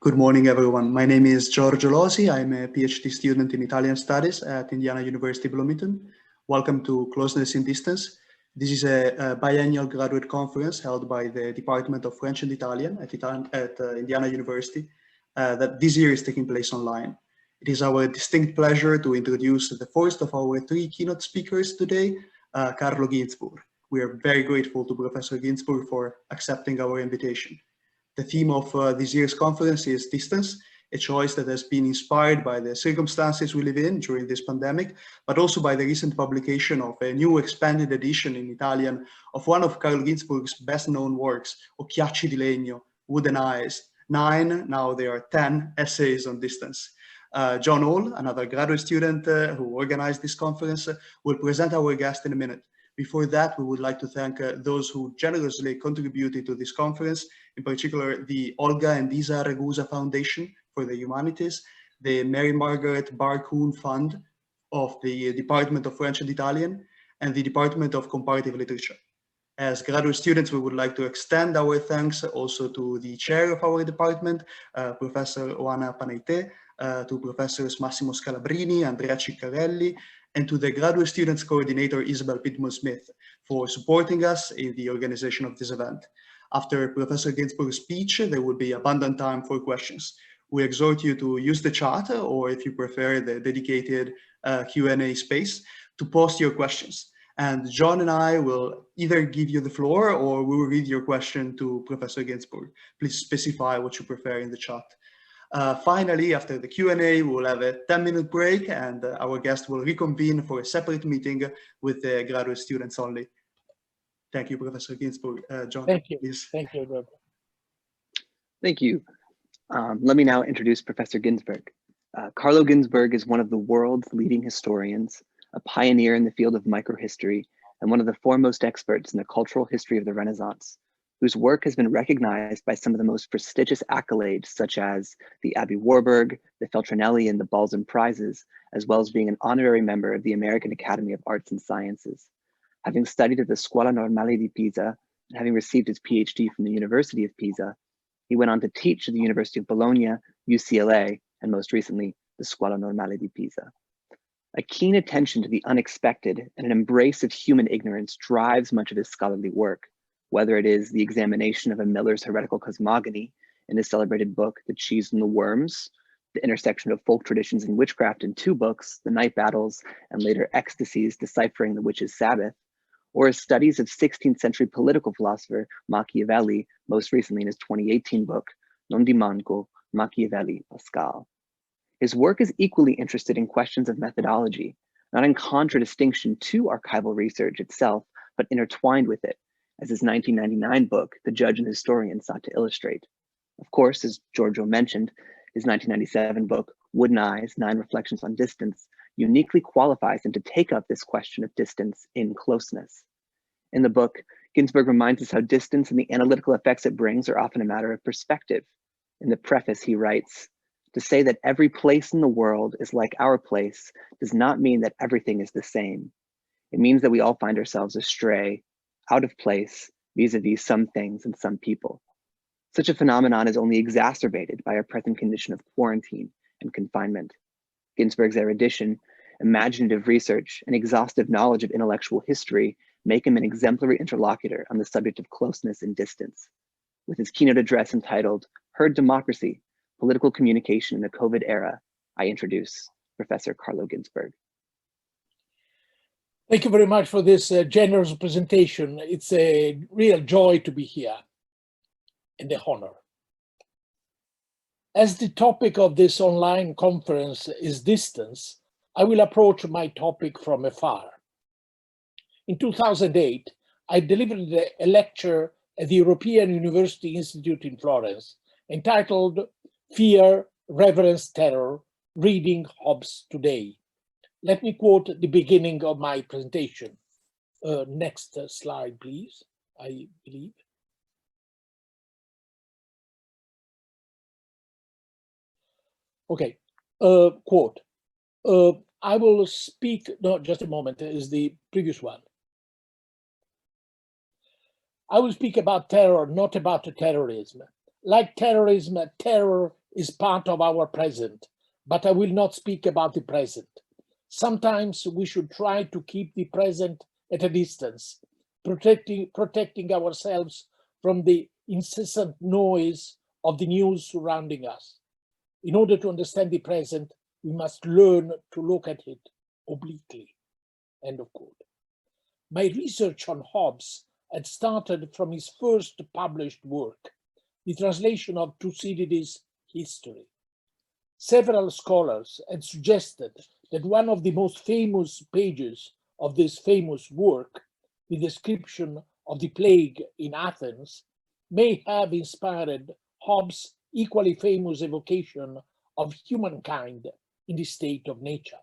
Good morning, everyone. My name is Giorgio Losi. I'm a PhD student in Italian Studies at Indiana University Bloomington. Welcome to Closeness in Distance. This is a biennial graduate conference held by the Department of French and Italian at Indiana University that this year is taking place online. It is our distinct pleasure to introduce the first of our three keynote speakers today, Carlo Ginzburg. We are very grateful to Professor Ginzburg for accepting our invitation. The theme of this year's conference is distance, a choice that has been inspired by the circumstances we live in during this pandemic, but also by the recent publication of a new expanded edition in Italian of one of Carlo Ginzburg's best-known works, Occhiacci di Legno, Wooden Eyes, 9, now there are 10 essays on distance. John Hall, another graduate student who organized this conference, will present our guest in a minute. Before that, we would like to thank those who generously contributed to this conference, in particular the Olga and Isa Ragusa Foundation for the Humanities, the Mary Margaret Barcoon Fund of the Department of French and Italian, and the Department of Comparative Literature. As graduate students, we would like to extend our thanks also to the chair of our department, Professor Oana Panaite, to Professors Massimo Scalabrini, Andrea Ciccarelli, and to the graduate students coordinator, Isabel Pittman-Smith, for supporting us in the organization of this event. After Professor Ginzburg's speech, there will be abundant time for questions. We exhort you to use the chat, or if you prefer, the dedicated Q&A space to post your questions. And John and I will either give you the floor or we will read your question to Professor Ginzburg. Please specify what you prefer in the chat. Finally, after the Q&A, we will have a 10-minute break and our guest will reconvene for a separate meeting with the graduate students only. Thank you, Professor Ginzburg. John, thank you. Please. Thank you, Rob. Thank you. Let me now introduce Professor Ginzburg. Carlo Ginzburg is one of the world's leading historians, a pioneer in the field of microhistory, and one of the foremost experts in the cultural history of the Renaissance, whose work has been recognized by some of the most prestigious accolades, such as the Abbey Warburg, the Feltrinelli, and the Balzan Prizes, as well as being an honorary member of the American Academy of Arts and Sciences. Having studied at the Scuola Normale di Pisa, and having received his PhD from the University of Pisa, he went on to teach at the University of Bologna, UCLA, and most recently, the Scuola Normale di Pisa. A keen attention to the unexpected and an embrace of human ignorance drives much of his scholarly work, whether it is the examination of a Miller's heretical cosmogony in his celebrated book, The Cheese and the Worms, the intersection of folk traditions and witchcraft in 2 books, The Night Battles, and later Ecstasies Deciphering the Witch's Sabbath, or his studies of 16th century political philosopher Machiavelli, most recently in his 2018 book, Non di Manco, Machiavelli, Pascal. His work is equally interested in questions of methodology, not in contradistinction to archival research itself, but intertwined with it, as his 1999 book, The Judge and Historian, sought to illustrate. Of course, as Giorgio mentioned, his 1997 book, Wooden Eyes, 9 Reflections on Distance, uniquely qualifies him to take up this question of distance in closeness. In the book, Ginzburg reminds us how distance and the analytical effects it brings are often a matter of perspective. In the preface, he writes, "To say that every place in the world is like our place does not mean that everything is the same. It means that we all find ourselves astray, out of place, vis-a-vis some things and some people. Such a phenomenon is only exacerbated by our present condition of quarantine and confinement. Ginzburg's erudition, imaginative research, and exhaustive knowledge of intellectual history make him an exemplary interlocutor on the subject of closeness and distance. With his keynote address entitled, Herd Democracy, Political Communication in the COVID Era, I introduce Professor Carlo Ginzburg. Thank you very much for this generous presentation. It's a real joy to be here and the honor. As the topic of this online conference is distance, I will approach my topic from afar. In 2008, I delivered a lecture at the European University Institute in Florence entitled Fear, Reverence, Terror, Reading Hobbes Today. Let me quote the beginning of my presentation. Next slide, please, I believe. Okay, quote. I will speak, no, just a moment, is the previous one. I will speak about terror, not about terrorism. Like terrorism, terror is part of our present, but I will not speak about the present. Sometimes we should try to keep the present at a distance, protecting ourselves from the incessant noise of the news surrounding us. In order to understand the present, we must learn to look at it obliquely. End of quote. My research on Hobbes had started from his first published work, the translation of Thucydides' History. Several scholars had suggested that one of the most famous pages of this famous work, the description of the plague in Athens, may have inspired Hobbes' equally famous evocation of humankind in the state of nature.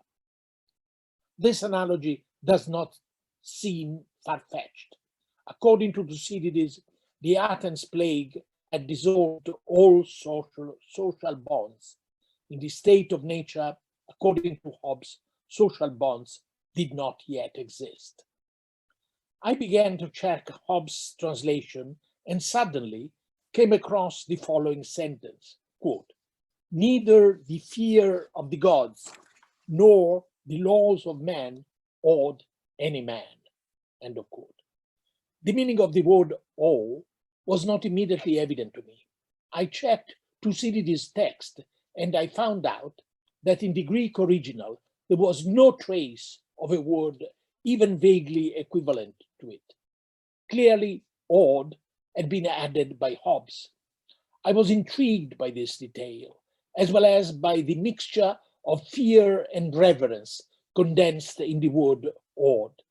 This analogy does not seem far-fetched. According to Thucydides, the Athens plague had dissolved all social bonds. In the state of nature, according to Hobbes, social bonds did not yet exist. I began to check Hobbes' translation and suddenly came across the following sentence, quote, "Neither the fear of the gods nor the laws of man awed any man," end of quote. The meaning of the word awe was not immediately evident to me. I checked Thucydides' text and I found out that in the Greek original, there was no trace of a word even vaguely equivalent to it. Clearly, awed had been added by Hobbes. I was intrigued by this detail, as well as by the mixture of fear and reverence condensed in the word awed.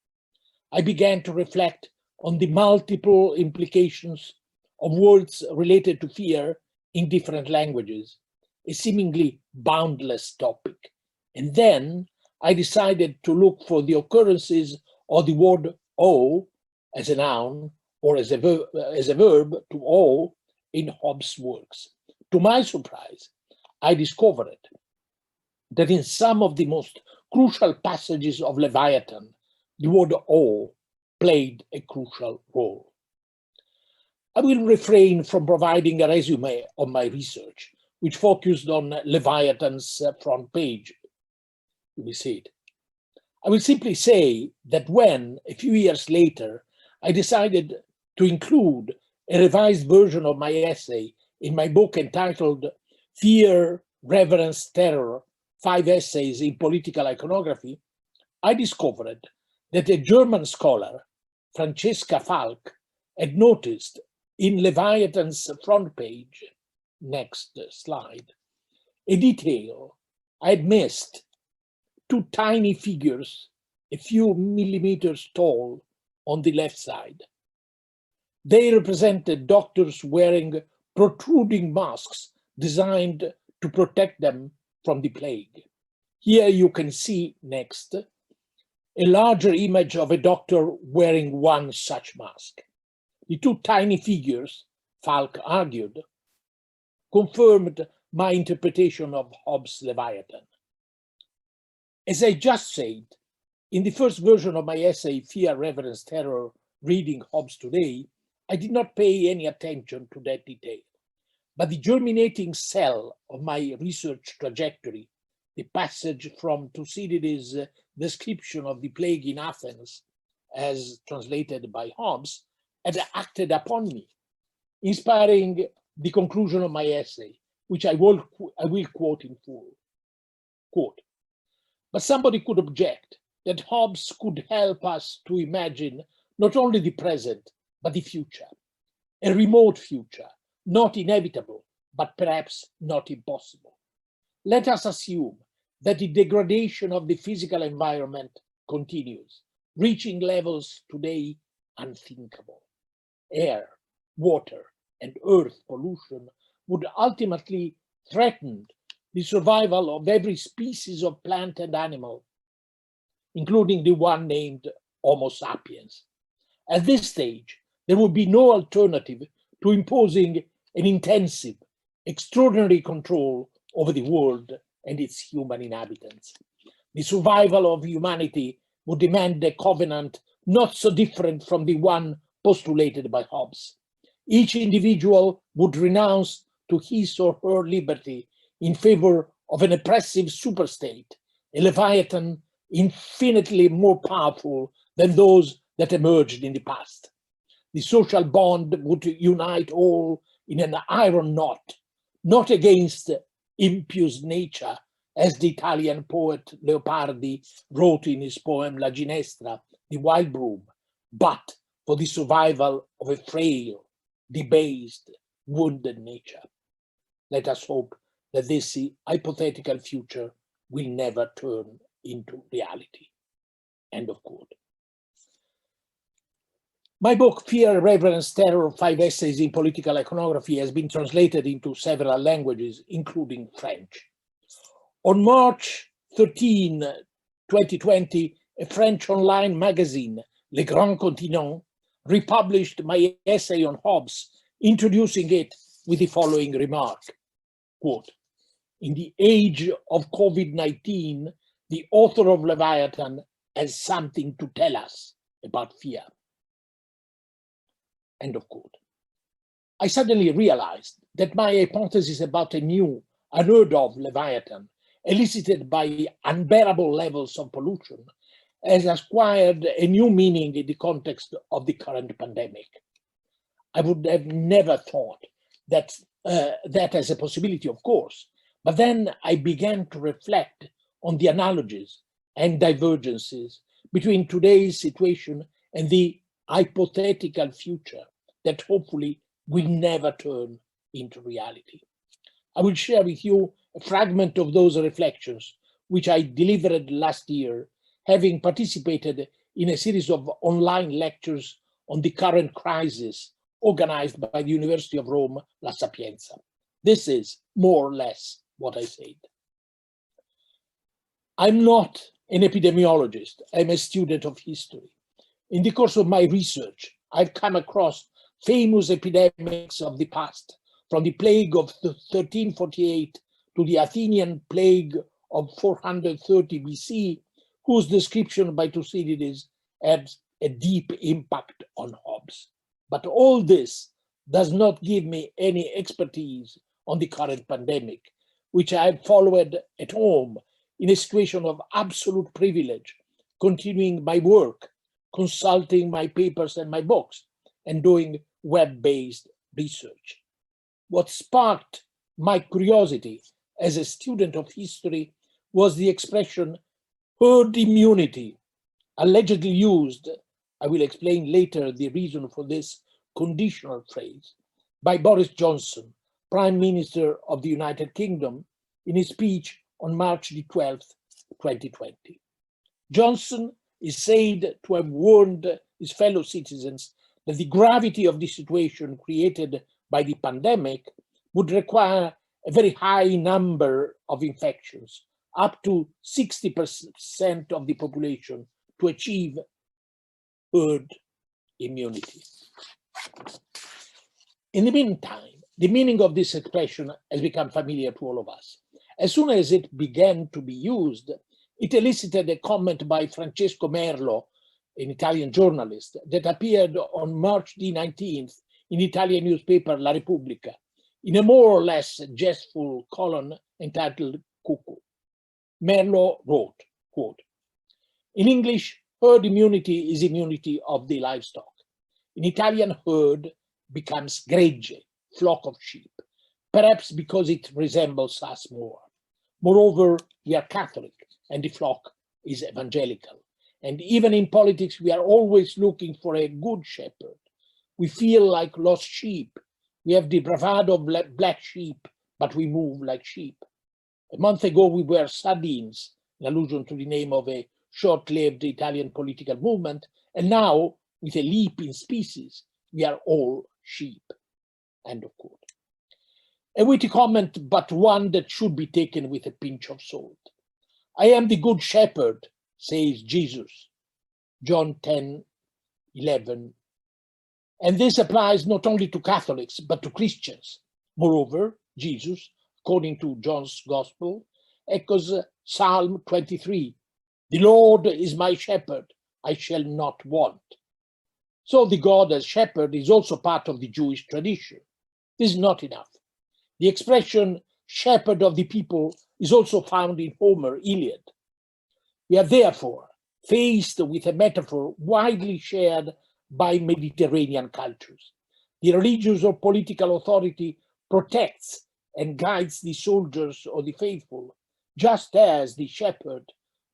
I began to reflect on the multiple implications of words related to fear in different languages, a seemingly boundless topic. And then I decided to look for the occurrences of the word awe as a noun or as a verb to awe in Hobbes' works. To my surprise, I discovered that in some of the most crucial passages of Leviathan, the word awe played a crucial role. I will refrain from providing a resume of my research, which focused on Leviathan's front page. We see it. I will simply say that when, a few years later, I decided to include a revised version of my essay in my book entitled Fear, Reverence, Terror, 5 Essays in Political Iconography, I discovered that a German scholar, Francesca Falk, had noticed in Leviathan's front page, next slide, a detail I had missed: 2 tiny figures, a few millimeters tall, on the left side. They represented doctors wearing protruding masks designed to protect them from the plague. Here you can see next a larger image of a doctor wearing one such mask. The 2 tiny figures, Falk argued, confirmed my interpretation of Hobbes' Leviathan. As I just said, in the first version of my essay, Fear, Reverence, Terror, Reading Hobbes Today, I did not pay any attention to that detail. But the germinating cell of my research trajectory, the passage from Thucydides' description of the plague in Athens, as translated by Hobbes, had acted upon me, inspiring the conclusion of my essay, which I will quote in full. Quote, "But somebody could object that Hobbes could help us to imagine not only the present, but the future, a remote future, not inevitable, but perhaps not impossible. Let us assume that the degradation of the physical environment continues, reaching levels today unthinkable. Air, water, and earth pollution would ultimately threaten the survival of every species of plant and animal, including the one named Homo sapiens. At this stage, there would be no alternative to imposing an intensive, extraordinary control over the world and its human inhabitants. The survival of humanity would demand a covenant not so different from the one postulated by Hobbes. Each individual would renounce to his or her liberty in favor of an oppressive superstate, a Leviathan infinitely more powerful than those that emerged in the past. The social bond would unite all in an iron knot, not against impious nature, as the Italian poet Leopardi wrote in his poem La Ginestra, the wild broom, but for the survival of a frail, debased, wounded nature. Let us hope that this hypothetical future will never turn into reality. End of quote. My book, Fear, Reverence, Terror, 5 Essays in Political Iconography, has been translated into several languages, including French. On March 13, 2020, a French online magazine, Le Grand Continent, republished my essay on Hobbes, introducing it with the following remark, quote, "In the age of COVID-19, the author of Leviathan has something to tell us about fear." End of quote. I suddenly realized that my hypothesis about a new, unheard of Leviathan, elicited by unbearable levels of pollution, has acquired a new meaning in the context of the current pandemic. I would have never thought that as a possibility, of course, but then I began to reflect on the analogies and divergences between today's situation and the hypothetical future that hopefully will never turn into reality. I will share with you a fragment of those reflections, which I delivered last year, having participated in a series of online lectures on the current crisis organized by the University of Rome, La Sapienza. This is more or less what I said. I'm not an epidemiologist, I'm a student of history. In the course of my research, I've come across famous epidemics of the past, from the plague of 1348 to the Athenian plague of 430 BC, whose description by Thucydides had a deep impact on Hobbes. But all this does not give me any expertise on the current pandemic, which I have followed at home in a situation of absolute privilege, continuing my work, consulting my papers and my books, and doing web-based research. What sparked my curiosity as a student of history was the expression herd immunity, allegedly used, I will explain later the reason for this conditional phrase, by Boris Johnson, Prime Minister of the United Kingdom, in his speech on March the 12th, 2020. Johnson is said to have warned his fellow citizens that the gravity of the situation created by the pandemic would require a very high number of infections, up to 60% of the population, to achieve herd immunity. In the meantime, the meaning of this expression has become familiar to all of us. As soon as it began to be used, it elicited a comment by Francesco Merlo, an Italian journalist, that appeared on March the 19th in the Italian newspaper La Repubblica, in a more or less jestful column entitled Cuckoo. Merlo wrote, quote, "In English, herd immunity is immunity of the livestock. In Italian, herd becomes gregge, flock of sheep, perhaps because it resembles us more. Moreover, we are Catholic and the flock is evangelical. And even in politics, we are always looking for a good shepherd. We feel like lost sheep. We have the bravado of black sheep, but we move like sheep. A month ago, we were sardines, in allusion to the name of a short-lived Italian political movement. And now, with a leap in species, we are all sheep." End of quote. A witty comment, but one that should be taken with a pinch of salt. "I am the good shepherd," says Jesus, John 10:11. And this applies not only to Catholics, but to Christians. Moreover, Jesus, according to John's Gospel, echoes Psalm 23, "The Lord is my shepherd, I shall not want." So the God as shepherd is also part of the Jewish tradition. This is not enough. The expression shepherd of the people is also found in Homer's Iliad. We are therefore faced with a metaphor widely shared by Mediterranean cultures. The religious or political authority protects and guides the soldiers or the faithful, just as the shepherd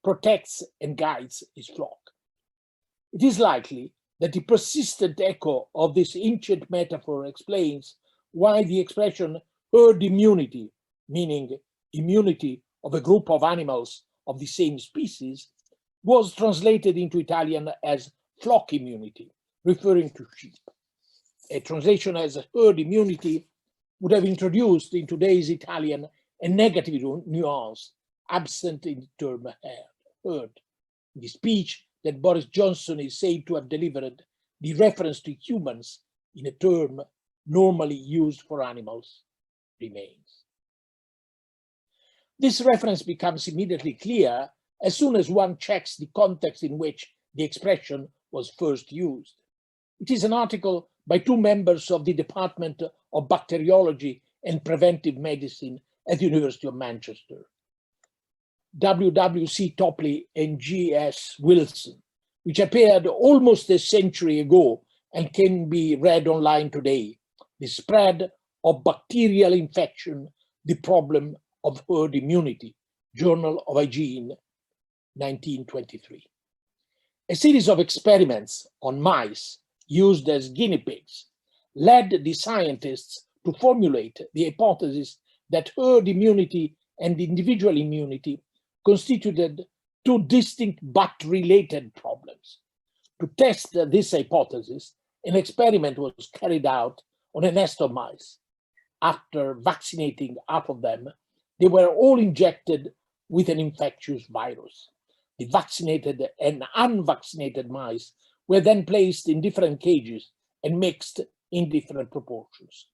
protects and guides his flock. It is likely that the persistent echo of this ancient metaphor explains why the expression herd immunity, meaning immunity of a group of animals of the same species, was translated into Italian as flock immunity, referring to sheep. A translation as herd immunity would have introduced in today's Italian a negative nuance absent in the term herd. In the speech that Boris Johnson is said to have delivered, the reference to humans in a term normally used for animals remains. This reference becomes immediately clear as soon as one checks the context in which the expression was first used. It is an article by two members of the Department of Bacteriology and Preventive Medicine at the University of Manchester, W.W.C. Topley and G.S. Wilson, which appeared almost a century ago and can be read online today. The spread of bacterial infection, the problem of herd immunity, Journal of Hygiene, 1923. A series of experiments on mice used as guinea pigs led the scientists to formulate the hypothesis that herd immunity and individual immunity constituted two distinct but related problems. To test this hypothesis, an experiment was carried out on a nest of mice. After vaccinating half of them, they were all injected with an infectious virus. The vaccinated and unvaccinated mice were then placed in different cages and mixed in different proportions.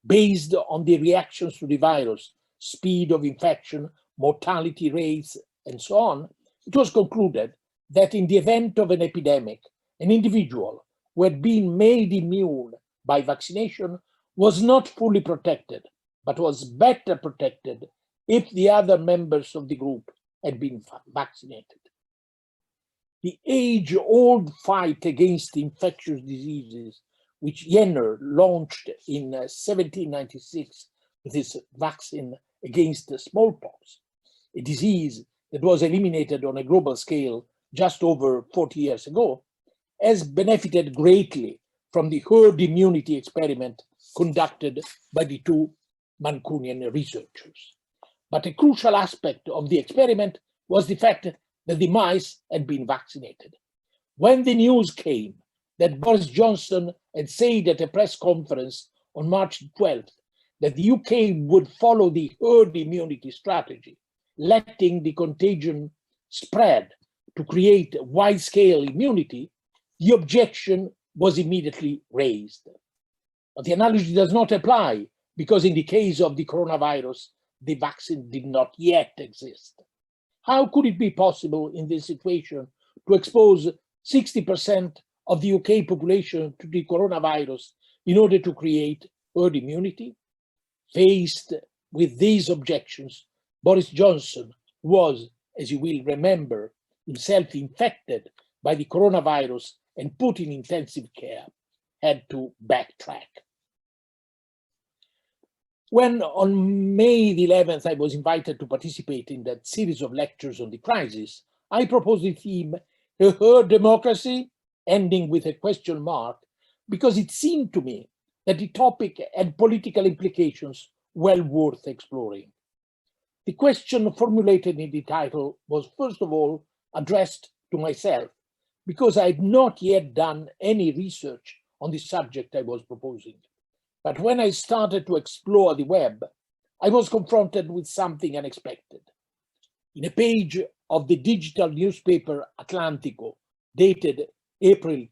Based on the reactions to the virus, speed of infection, mortality rates, and so on, it was concluded that in the event of an epidemic, an individual who had been made immune by vaccination was not fully protected, but was better protected if the other members of the group had been vaccinated. The age-old fight against infectious diseases, which Jenner launched in 1796 with his vaccine against smallpox, a disease that was eliminated on a global scale just over 40 years ago, has benefited greatly from the herd immunity experiment conducted by the two Mancunian researchers. But a crucial aspect of the experiment was the fact that the mice had been vaccinated. When the news came that Boris Johnson had said at a press conference on March 12th that the UK would follow the herd immunity strategy, letting the contagion spread to create wide-scale immunity, the objection was immediately raised. But the analogy does not apply because in the case of the coronavirus, the vaccine did not yet exist. How could it be possible in this situation to expose 60% of the UK population to the coronavirus in order to create herd immunity? Faced with these objections, Boris Johnson was, as you will remember, himself infected by the coronavirus and put in intensive care, had to backtrack. When on May the 11th I was invited to participate in that series of lectures on the crisis, I proposed the theme, a herd democracy, ending with a question mark, because it seemed to me that the topic had political implications well worth exploring. The question formulated in the title was first of all addressed to myself, because I had not yet done any research on the subject I was proposing. But when I started to explore the web, I was confronted with something unexpected. In a page of the digital newspaper Atlantico, dated April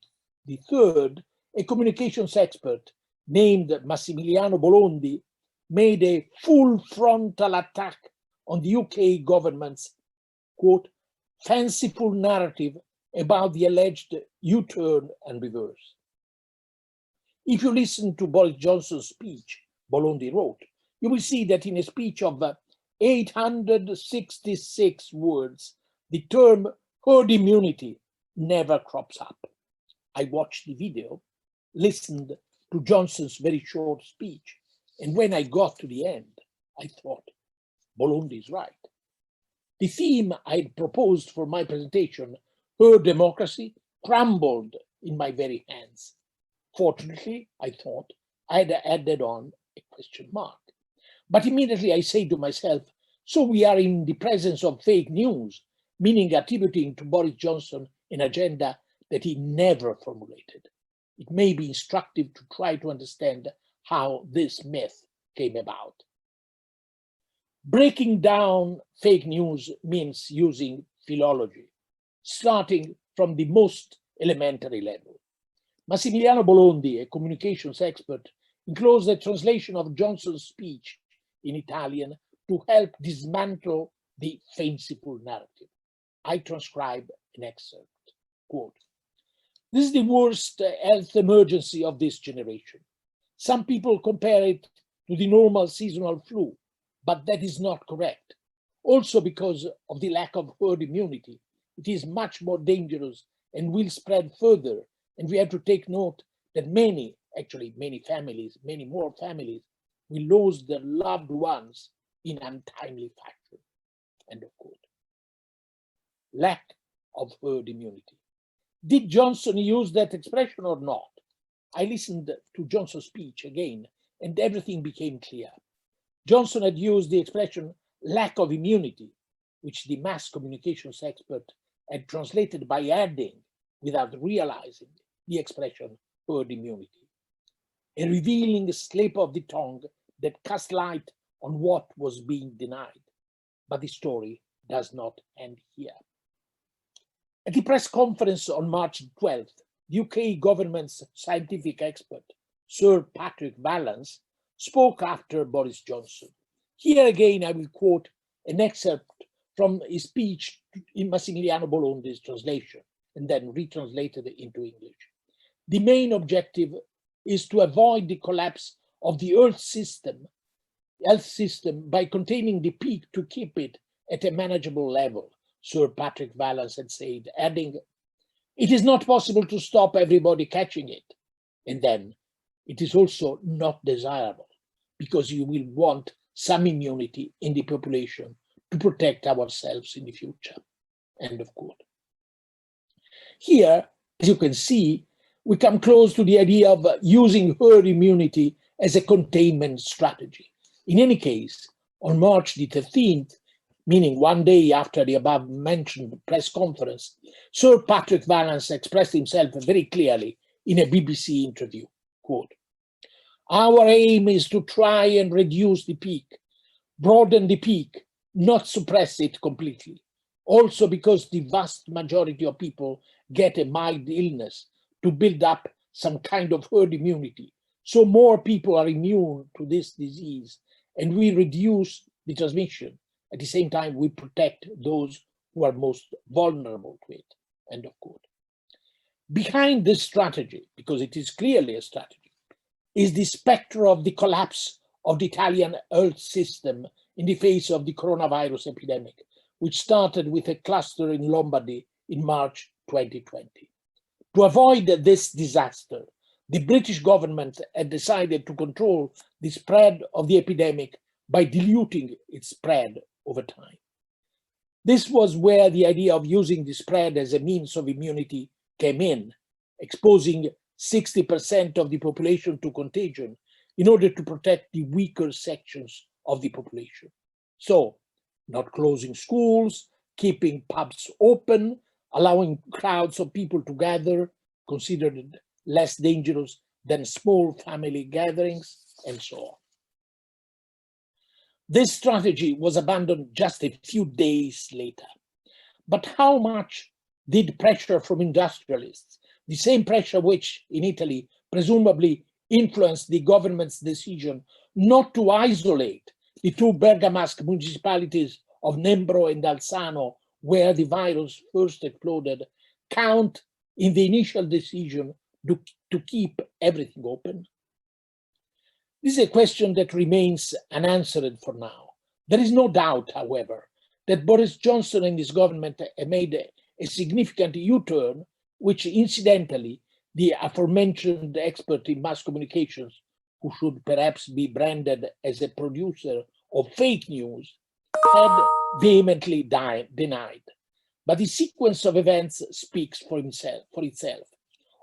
the 3rd, a communications expert named Massimiliano Bolondi made a full frontal attack on the UK government's, quote, fanciful narrative about the alleged U-turn and reverse. If you listen to Boris Johnson's speech, Bolondi wrote, you will see that in a speech of 866 words, the term herd immunity never crops up. I watched the video, listened to Johnson's very short speech, and when I got to the end, I thought, Bolondi is right. The theme I had proposed for my presentation, herd democracy, crumbled in my very hands. Fortunately, I thought, I had added on a question mark. But immediately I say to myself, so we are in the presence of fake news, meaning attributing to Boris Johnson an agenda that he never formulated. It may be instructive to try to understand how this myth came about. Breaking down fake news means using philology, starting from the most elementary level. Massimiliano Bolondi, a communications expert, enclosed a translation of Johnson's speech in Italian to help dismantle the fanciful narrative. I transcribe an excerpt, quote, "This is the worst health emergency of this generation. Some people compare it to the normal seasonal flu, but that is not correct. Also because of the lack of herd immunity, it is much more dangerous and will spread further. And we have to take note that many more families will lose their loved ones in untimely fashion." End of quote. Lack of herd immunity. Did Johnson use that expression or not? I listened to Johnson's speech again, and everything became clear. Johnson had used the expression lack of immunity, which the mass communications expert had translated by adding, without realizing, the expression herd immunity. A revealing slip of the tongue that cast light on what was being denied. But the story does not end here. At the press conference on March 12th, the UK government's scientific expert, Sir Patrick Vallance, spoke after Boris Johnson. Here again, I will quote an excerpt from his speech in Massimiliano Bolondi's translation, and then retranslated it into English. The main objective is to avoid the collapse of the health system by containing the peak to keep it at a manageable level, Sir Patrick Vallance had said, adding, "It is not possible to stop everybody catching it. And then it is also not desirable because you will want some immunity in the population to protect ourselves in the future." End of quote. Here, as you can see, we come close to the idea of using herd immunity as a containment strategy. In any case, on March the 13th, meaning one day after the above-mentioned press conference, Sir Patrick Vallance expressed himself very clearly in a BBC interview, quote, "Our aim is to try and reduce the peak, broaden the peak, not suppress it completely. Also because the vast majority of people get a mild illness to build up some kind of herd immunity. So more people are immune to this disease and we reduce the transmission. At the same time, we protect those who are most vulnerable to it." End of quote. Behind this strategy, because it is clearly a strategy, is the specter of the collapse of the Italian health system in the face of the coronavirus epidemic, which started with a cluster in Lombardy in March 2020. To avoid this disaster, the British government had decided to control the spread of the epidemic by diluting its spread over time. This was where the idea of using the spread as a means of immunity came in, exposing 60% of the population to contagion in order to protect the weaker sections of the population. So, not closing schools, keeping pubs open, allowing crowds of people to gather, considered less dangerous than small family gatherings, and so on. This strategy was abandoned just a few days later. But how much did pressure from industrialists, the same pressure which in Italy presumably influenced the government's decision not to isolate the two Bergamasque municipalities of Nembro and Alzano, where the virus first exploded, count in the initial decision to keep everything open? This is a question that remains unanswered for now. There is no doubt, however, that Boris Johnson and his government have made a significant U-turn, which incidentally, the aforementioned expert in mass communications, who should perhaps be branded as a producer of fake news, had vehemently denied. But the sequence of events speaks for itself.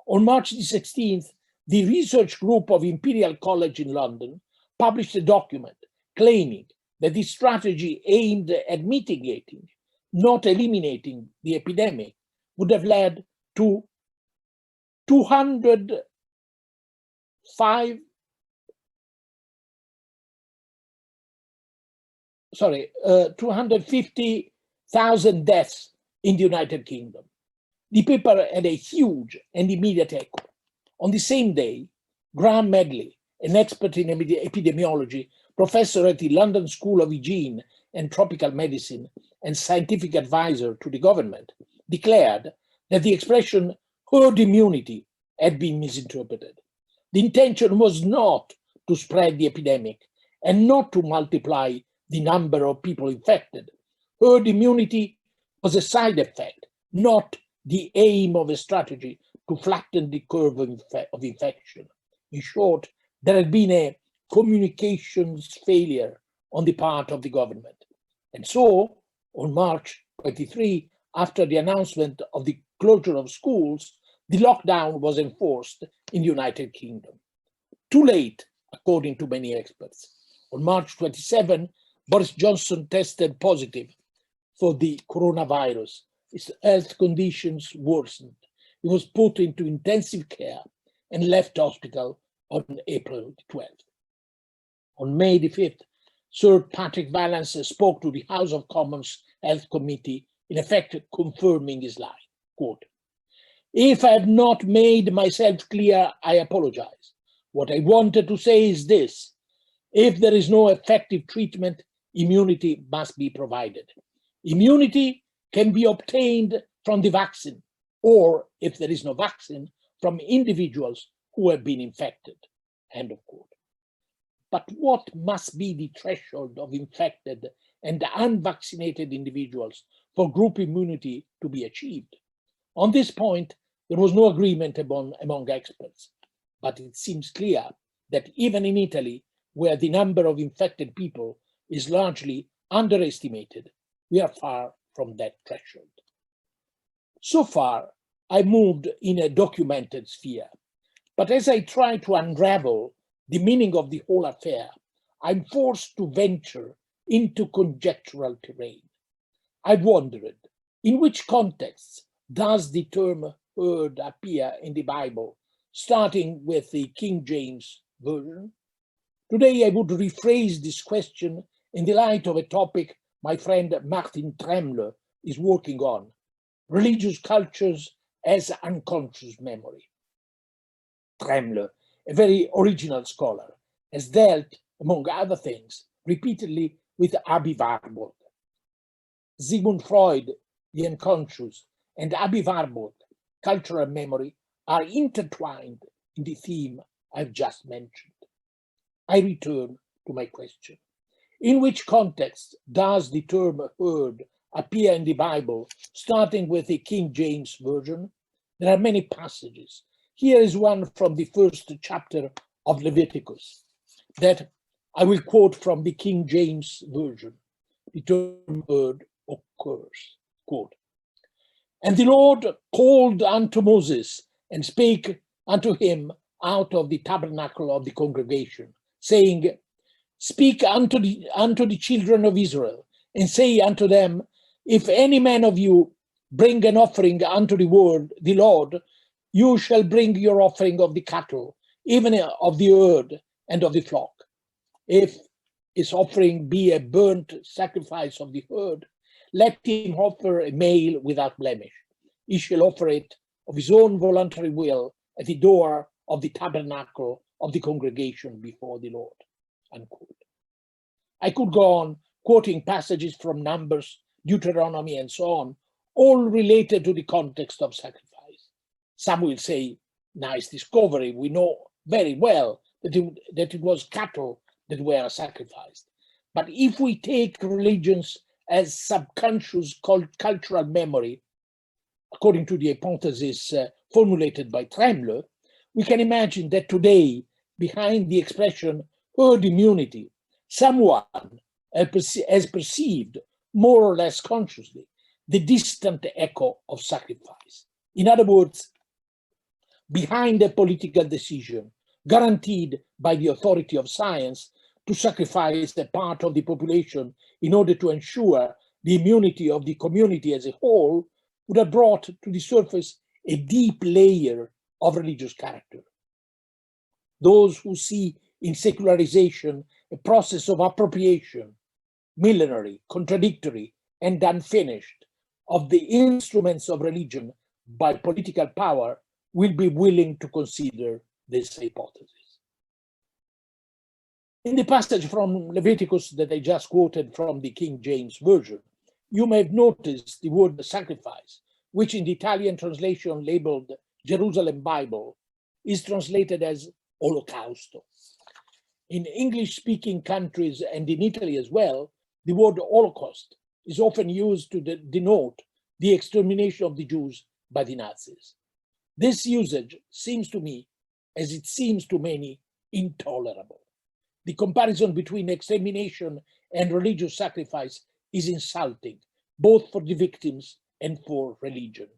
On March the 16th, the research group of Imperial College in London published a document claiming that this strategy aimed at mitigating, not eliminating the epidemic, would have led to 250,000 deaths in the United Kingdom. The paper had a huge and immediate echo. On the same day, Graham Medley, an expert in epidemiology, professor at the London School of Hygiene and Tropical Medicine, and scientific advisor to the government, declared that the expression herd immunity had been misinterpreted. The intention was not to spread the epidemic and not to multiply the number of people infected. Herd immunity was a side effect, not the aim of a strategy to flatten the curve of infection. In short, there had been a communications failure on the part of the government. And so, on March 23, after the announcement of the closure of schools, the lockdown was enforced in the United Kingdom. Too late, according to many experts. On March 27, Boris Johnson tested positive for the coronavirus. His health conditions worsened. He was put into intensive care and left hospital on April 12th. On May the 5th, Sir Patrick Vallance spoke to the House of Commons Health Committee, in effect confirming his line, quote, "If I have not made myself clear, I apologize. What I wanted to say is this: if there is no effective treatment, immunity must be provided. Immunity can be obtained from the vaccine, or if there is no vaccine, from individuals who have been infected," end of quote. But what must be the threshold of infected and unvaccinated individuals for group immunity to be achieved? On this point, there was no agreement among experts, but it seems clear that even in Italy, where the number of infected people is largely underestimated, we are far from that threshold. So far, I moved in a documented sphere, but as I try to unravel the meaning of the whole affair, I'm forced to venture into conjectural terrain. I wondered, in which contexts does the term herd appear in the Bible, starting with the King James Version? Today, I would rephrase this question in the light of a topic my friend Martin Tremler is working on: religious cultures as unconscious memory. Tremler, a very original scholar, has dealt, among other things, repeatedly with Abi Warburg. Sigmund Freud, the unconscious, and Abi Warburg, cultural memory, are intertwined in the theme I've just mentioned. I return to my question. In which context does the term herd appear in the Bible, starting with the King James Version? There are many passages. Here is one from the first chapter of Leviticus that I will quote from the King James Version. The term herd occurs, quote, "And the Lord called unto Moses and spake unto him out of the tabernacle of the congregation, saying, Speak unto the children of Israel, and say unto them, if any man of you bring an offering unto the Lord, you shall bring your offering of the cattle, even of the herd and of the flock. If his offering be a burnt sacrifice of the herd, let him offer a male without blemish. He shall offer it of his own voluntary will at the door of the tabernacle of the congregation before the Lord." Unquote. I could go on quoting passages from Numbers, Deuteronomy, and so on, all related to the context of sacrifice. Some will say, nice discovery, we know very well that it was cattle that were sacrificed. But if we take religions as subconscious cultural memory, according to the hypothesis formulated by Tremler, we can imagine that today, behind the expression herd immunity, someone has perceived, more or less consciously, the distant echo of sacrifice. In other words, behind a political decision guaranteed by the authority of science to sacrifice a part of the population in order to ensure the immunity of the community as a whole, would have brought to the surface a deep layer of religious character. Those who see in secularization a process of appropriation, millenary, contradictory, and unfinished, of the instruments of religion by political power will be willing to consider this hypothesis. In the passage from Leviticus that I just quoted from the King James Version, you may have noticed the word sacrifice, which in the Italian translation labeled Jerusalem Bible is translated as Holocausto. In English-speaking countries and in Italy as well, the word Holocaust is often used to denote the extermination of the Jews by the Nazis. This usage seems to me, as it seems to many, intolerable. The comparison between extermination and religious sacrifice is insulting, both for the victims and for religion.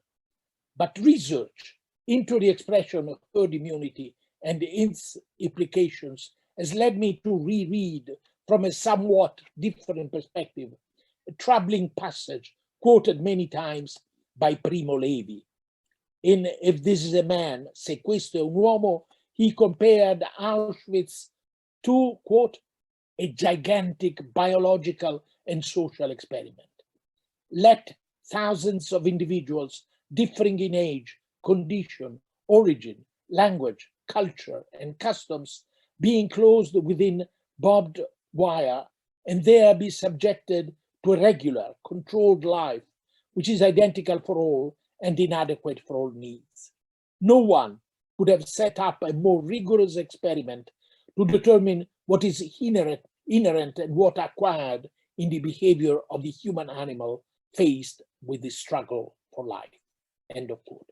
But research into the expression of herd immunity and its implications has led me to reread from a somewhat different perspective a troubling passage quoted many times by Primo Levi. In If This Is a Man, Se Questo È un Uomo, he compared Auschwitz to, quote, a gigantic biological and social experiment. Let thousands of individuals differing in age, condition, origin, language, culture, and customs be enclosed within barbed wire and there be subjected to a regular, controlled life, which is identical for all and inadequate for all needs. No one could have set up a more rigorous experiment to determine what is inherent and what acquired in the behavior of the human animal faced with the struggle for life. End of quote.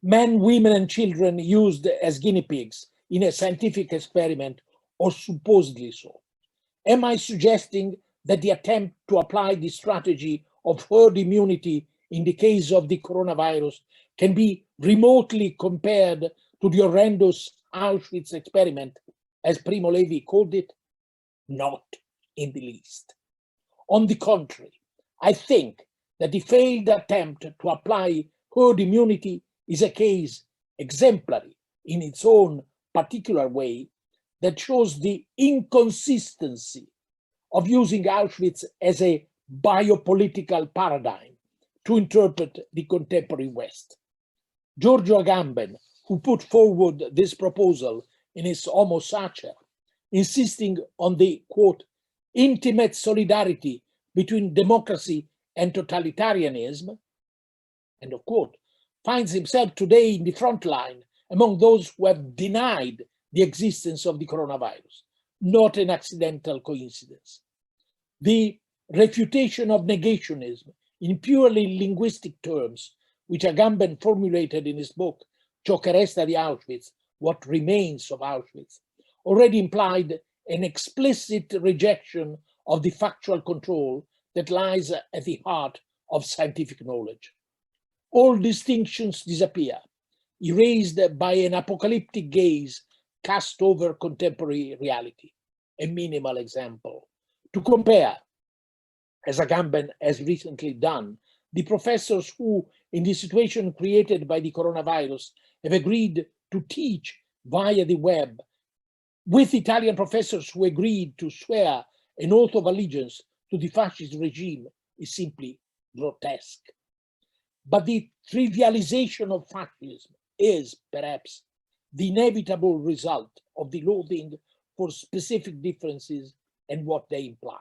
Men, women, and children used as guinea pigs in a scientific experiment, or supposedly so. Am I suggesting that the attempt to apply the strategy of herd immunity in the case of the coronavirus can be remotely compared to the horrendous Auschwitz experiment, as Primo Levi called it? Not in the least. On the contrary, I think that the failed attempt to apply herd immunity is a case exemplary in its own particular way that shows the inconsistency of using Auschwitz as a biopolitical paradigm to interpret the contemporary West. Giorgio Agamben, who put forward this proposal in his Homo Sacer, insisting on the, quote, intimate solidarity between democracy and totalitarianism, end of quote, finds himself today in the front line among those who have denied the existence of the coronavirus, not an accidental coincidence. The refutation of negationism in purely linguistic terms, which Agamben formulated in his book, Ciò che resta di Auschwitz, What Remains of Auschwitz, already implied an explicit rejection of the factual control that lies at the heart of scientific knowledge. All distinctions disappear, erased by an apocalyptic gaze cast over contemporary reality. A minimal example. To compare, as Agamben has recently done, the professors who, in the situation created by the coronavirus, have agreed to teach via the web, with Italian professors who agreed to swear an oath of allegiance to the fascist regime, is simply grotesque. But the trivialization of fascism is, perhaps, the inevitable result of the loathing for specific differences and what they imply.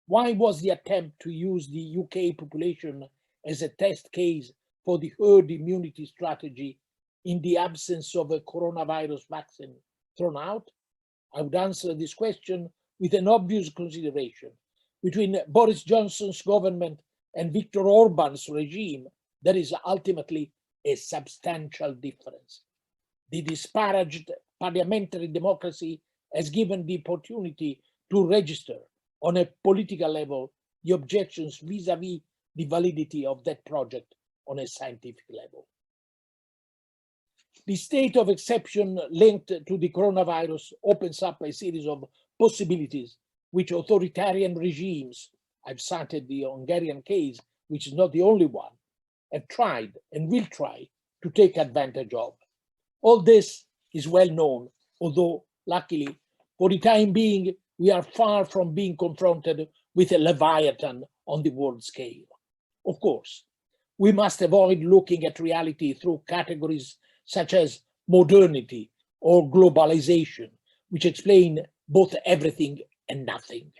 Why was the attempt to use the UK population as a test case for the herd immunity strategy in the absence of a coronavirus vaccine thrown out? I would answer this question with an obvious consideration. Between Boris Johnson's government and Viktor Orban's regime, there is ultimately a substantial difference. The disparaged parliamentary democracy has given the opportunity to register on a political level the objections vis-à-vis the validity of that project on a scientific level. The state of exception linked to the coronavirus opens up a series of possibilities which authoritarian regimes, I've cited the Hungarian case, which is not the only one, have tried and will try to take advantage of. All this is well known, although luckily, for the time being, we are far from being confronted with a leviathan on the world scale. Of course, we must avoid looking at reality through categories such as modernity or globalization, which explain both everything and nothing.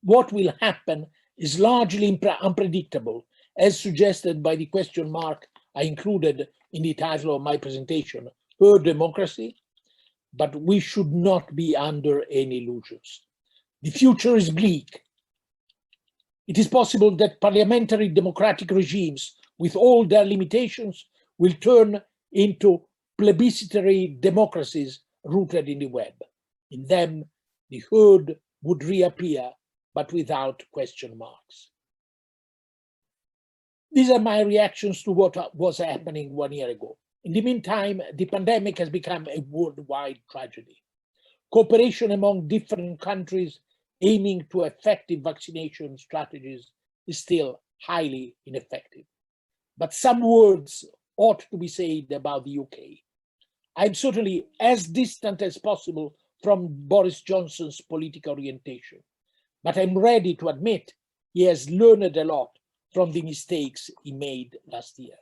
What will happen is largely unpredictable, as suggested by the question mark I included in the title of my presentation, Her Democracy? But we should not be under any illusions. The future is bleak. It is possible that parliamentary democratic regimes, with all their limitations, will turn into plebiscitary democracies rooted in the web. In them, the herd would reappear, but without question marks. These are my reactions to what was happening 1 year ago. In the meantime, the pandemic has become a worldwide tragedy. Cooperation among different countries aiming to effective vaccination strategies is still highly ineffective. But some words ought to be said about the UK. I'm certainly as distant as possible from Boris Johnson's political orientation, but I'm ready to admit he has learned a lot from the mistakes he made last year.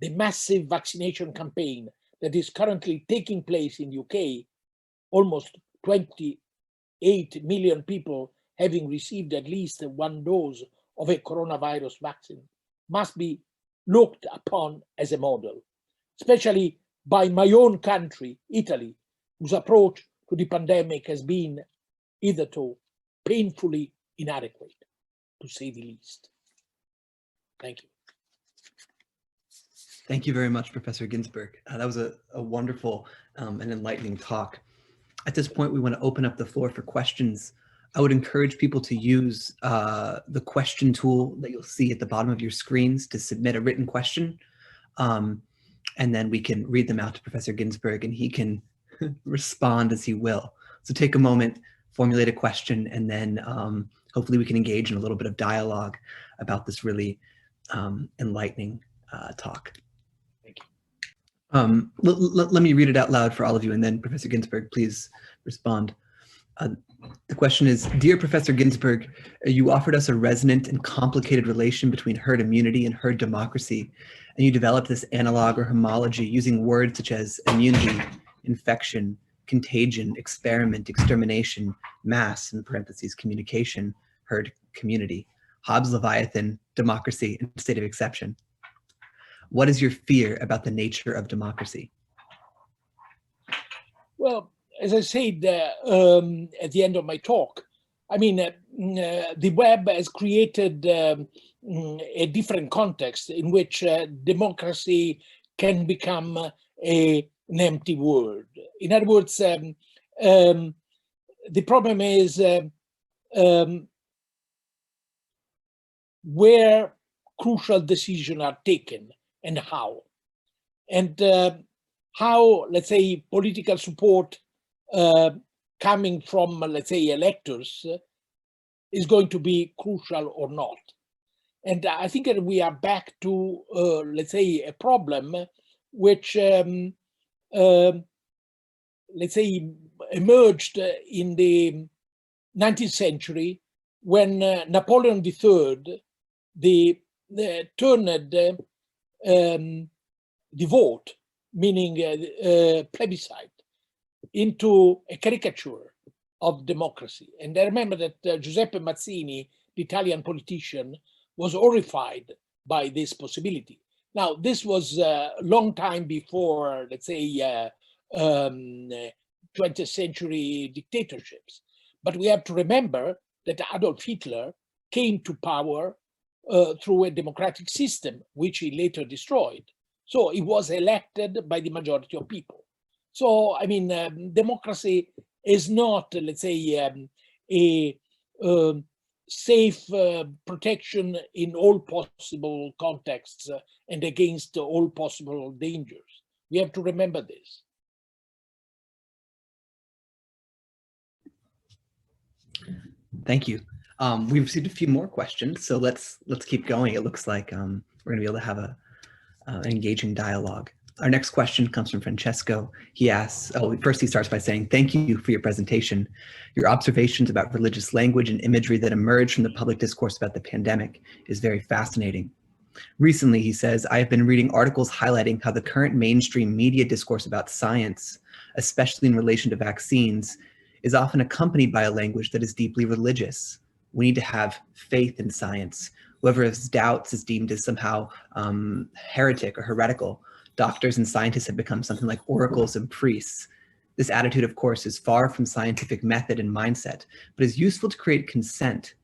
The massive vaccination campaign that is currently taking place in the UK, almost 28 million people having received at least one dose of a coronavirus vaccine, must be looked upon as a model, especially by my own country, Italy, whose approach to the pandemic has been hitherto painfully inadequate, to say the least. Thank you. Thank you very much, Professor Ginzburg. That was a wonderful and enlightening talk. At this point, we want to open up the floor for questions. I would encourage people to use the question tool that you'll see at the bottom of your screens to submit a written question. And then we can read them out to Professor Ginzburg and he can respond as he will. So take a moment, formulate a question, and then hopefully we can engage in a little bit of dialogue about this really enlightening talk. Thank you. Let me read it out loud for all of you, and then Professor Ginzburg, please respond. The question is, Dear Professor Ginzburg, you offered us a resonant and complicated relation between herd immunity and herd democracy, and you developed this analog or homology using words such as immunity, infection, contagion, experiment, extermination, mass, in parentheses, communication, herd, community, Hobbes' Leviathan, democracy, and state of exception. What is your fear about the nature of democracy? Well, as I said at the end of my talk, I mean, the web has created a different context in which democracy can become an empty word. In other words, the problem is where crucial decisions are taken and how. And how, let's say, political support coming from, let's say, electors is going to be crucial or not. And I think that we are back to, let's say, a problem which, let's say, emerged in the 19th century when Napoleon III turned the vote, meaning plebiscite, into a caricature of democracy. And I remember that Giuseppe Mazzini, the Italian politician, was horrified by this possibility Now, this was a long time before, let's say, 20th century dictatorships. But we have to remember that Adolf Hitler came to power through a democratic system, which he later destroyed. So he was elected by the majority of people. So, I mean, democracy is not, let's say, a safe protection in all possible contexts and against all possible dangers. We have to remember this. Thank you. We've received a few more questions, so let's keep going. It looks like we're going to be able to have an engaging dialogue. Our next question comes from Francesco. He asks, first he starts by saying, thank you for your presentation. Your observations about religious language and imagery that emerged from the public discourse about the pandemic is very fascinating. Recently, he says, I have been reading articles highlighting how the current mainstream media discourse about science, especially in relation to vaccines, is often accompanied by a language that is deeply religious. We need to have faith in science. Whoever has doubts is deemed as somehow heretic or heretical. Doctors and scientists have become something like oracles and priests. This attitude, of course, is far from scientific method and mindset, but is useful to create consent.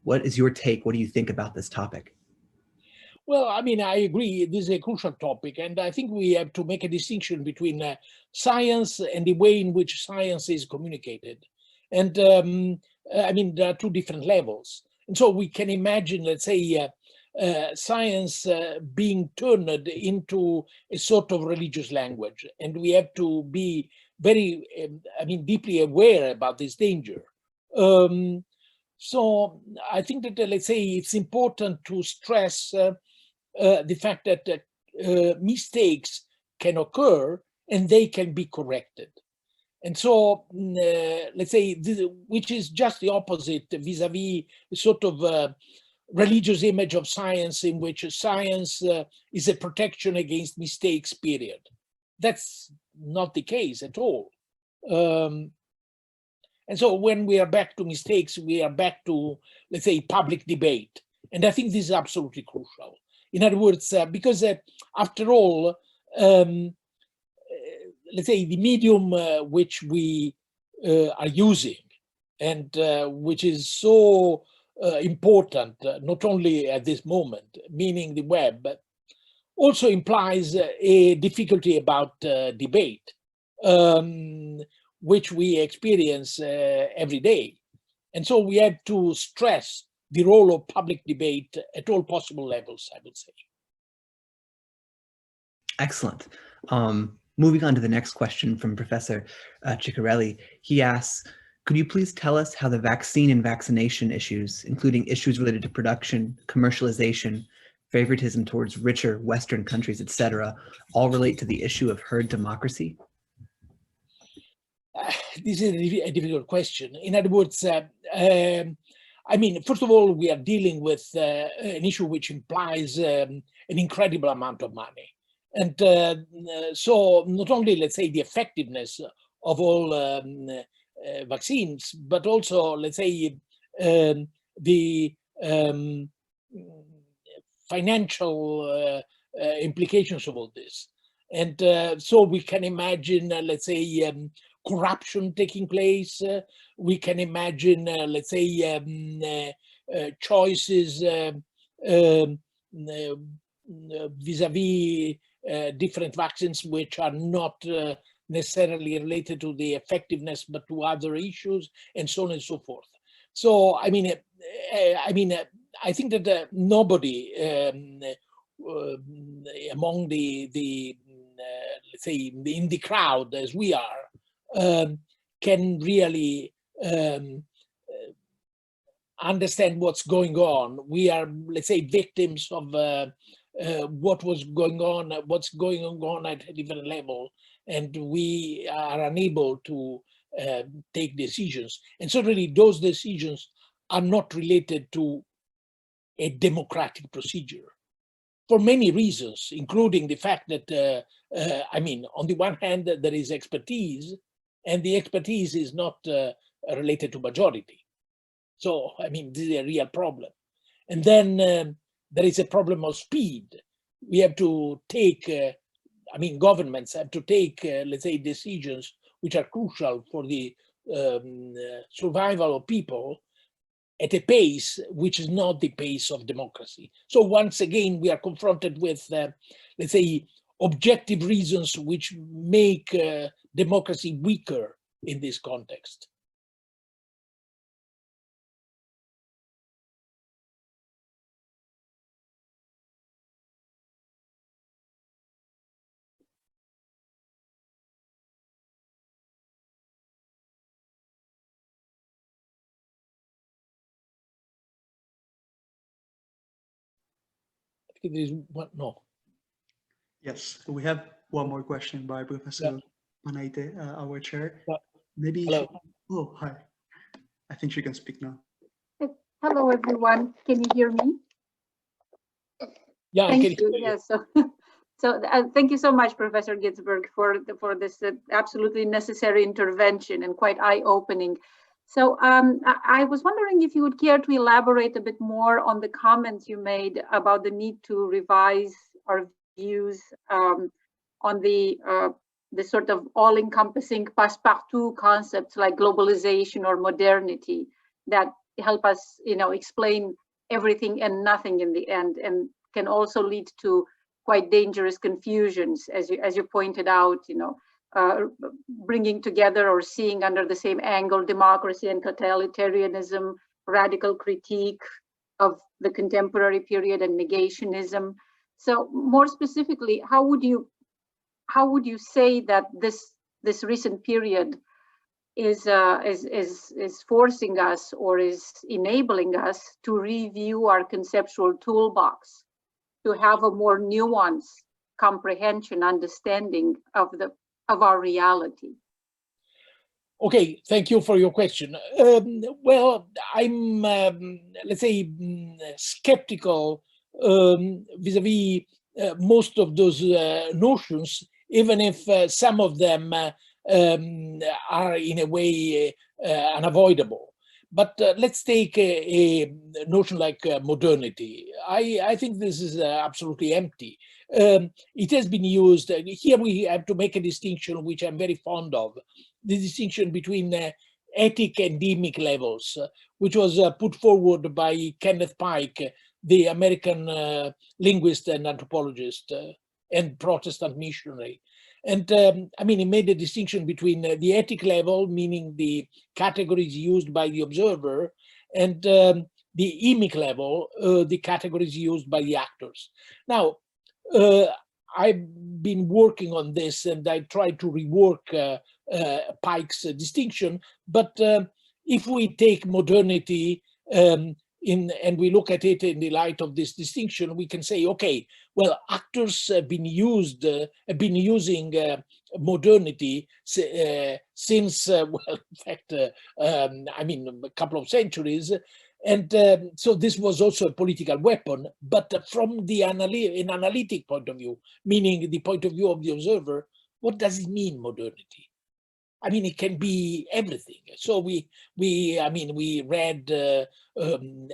What is your take? What do you think about this topic? Well, I mean, I agree. This is a crucial topic, and I think we have to make a distinction between science and the way in which science is communicated. And I mean, there are two different levels. And so we can imagine, let's say, science being turned into a sort of religious language. And we have to be very, I mean, deeply aware about this danger. So I think that, let's say, it's important to stress the fact that mistakes can occur and they can be corrected. And so, let's say, which is just the opposite vis-a-vis sort of religious image of science in which science is a protection against mistakes, period. That's not the case at all. And so when we are back to mistakes, we are back to, let's say, public debate. And I think this is absolutely crucial. In other words, because after all, let's say the medium which we are using and which is so important, not only at this moment, meaning the web, also implies a difficulty about debate, which we experience every day. And so we have to stress the role of public debate at all possible levels, I would say. Excellent. Moving on to the next question from Professor Ciccarelli. He asks, could you please tell us how the vaccine and vaccination issues, including issues related to production, commercialization, favoritism towards richer Western countries, etc., all relate to the issue of herd democracy? This is a difficult question. In other words, I mean, first of all, we are dealing with an issue which implies an incredible amount of money. And so not only, let's say, the effectiveness of all vaccines, but also, let's say, the financial implications of all this. And so we can imagine, let's say, corruption taking place. We can imagine, let's say, choices vis-a-vis different vaccines which are not necessarily related to the effectiveness, but to other issues, and so on and so forth. So, I mean, I think that nobody among the let's say, in the crowd as we are, can really understand what's going on. We are, let's say, victims of what was going on, what's going on at a different level, and we are unable to take decisions. And so really those decisions are not related to a democratic procedure for many reasons, including the fact that, I mean, on the one hand, there is expertise, and the expertise is not related to majority. So, I mean, this is a real problem. And then there is a problem of speed. we have to take, governments have to take, let's say, decisions which are crucial for the survival of people at a pace which is not the pace of democracy. So once again, we are confronted with, let's say, objective reasons which make democracy weaker in this context. I think there's one, no. Yes, we have one more question by Professor Panaite, our chair. Maybe Hello. Oh, hi. I think she can speak now. Hello, everyone. Can you hear me? Yeah, thank you. Yeah, so thank you so much, Professor Ginzburg, for this absolutely necessary intervention and quite eye-opening. So I was wondering if you would care to elaborate a bit more on the comments you made about the need to revise our views on the sort of all-encompassing passe-partout concepts like globalization or modernity that help us, explain everything and nothing in the end, and can also lead to quite dangerous confusions, as you pointed out, bringing together or seeing under the same angle democracy and totalitarianism, radical critique of the contemporary period, and negationism. So more specifically, how would you say that this recent period is forcing us or is enabling us to review our conceptual toolbox, to have a more nuanced comprehension, understanding of our reality? Okay, thank you for your question. Well, I'm, let's say, skeptical vis-a-vis most of those notions, even if some of them are in a way unavoidable. But let's take a notion like modernity. I think this is absolutely empty. It has been used, here we have to make a distinction which I'm very fond of, the distinction between ethic and demic levels, which was put forward by Kenneth Pike, the American linguist and anthropologist and Protestant missionary. And he made a distinction between the ethic level, meaning the categories used by the observer, and the emic level, the categories used by the actors. Now, I've been working on this, and I tried to rework Pike's distinction. But if we take modernity and we look at it in the light of this distinction, we can say, okay, well, actors have been using modernity since, well, in fact, a couple of centuries. And so this was also a political weapon, but from an analytic point of view, meaning the point of view of the observer, what does it mean, modernity? It can be everything. So we read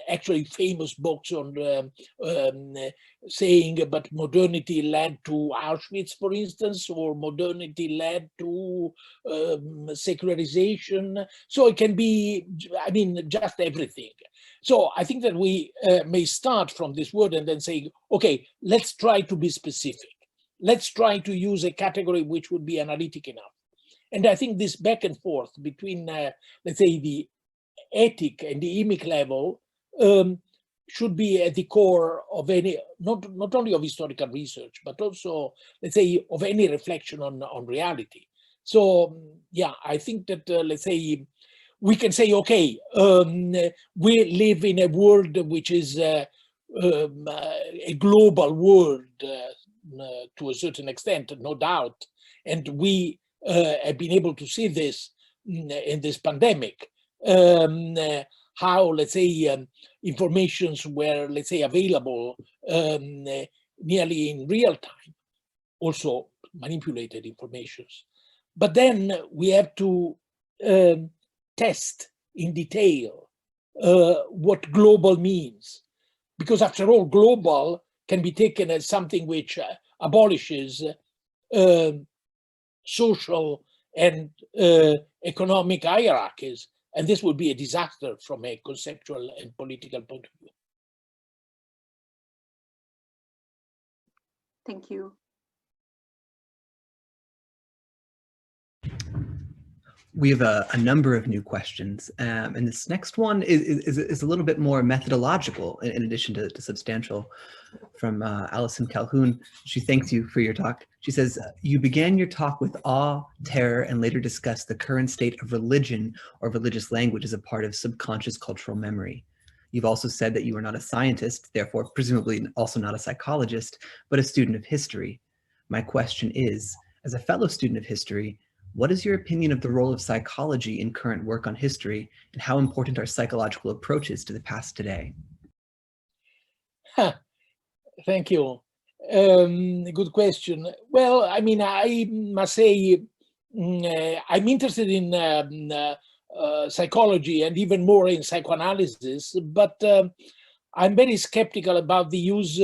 actually famous books on saying, but modernity led to Auschwitz, for instance, or modernity led to secularization. So it can be, just everything. So I think that we may start from this word and then say, okay, let's try to be specific. Let's try to use a category which would be analytic enough. And I think this back and forth between, let's say, the ethic and the emic level should be at the core of any, not only of historical research, but also, let's say, of any reflection on reality. So, yeah, I think that, let's say, we can say, okay, we live in a world which is a global world to a certain extent, no doubt. And we have been able to see this in this pandemic, how, let's say, informations were, let's say, available nearly in real time, also manipulated informations. But then we have to test in detail what global means, because after all, global can be taken as something which abolishes social and economic hierarchies, and this would be a disaster from a conceptual and political point of view. Thank you. We have a number of new questions, and this next one is a little bit more methodological in addition to substantial, from Alison Calhoun. She thanks you for your talk. She says, you began your talk with awe, terror, and later discussed the current state of religion or religious language as a part of subconscious cultural memory. You've also said that you are not a scientist, therefore presumably also not a psychologist, but a student of history. My question is, as a fellow student of history, what is your opinion of the role of psychology in current work on history, and how important are psychological approaches to the past today? Thank you. Good question. Well, I mean, I must say I'm interested in psychology and even more in psychoanalysis, but I'm very skeptical about the use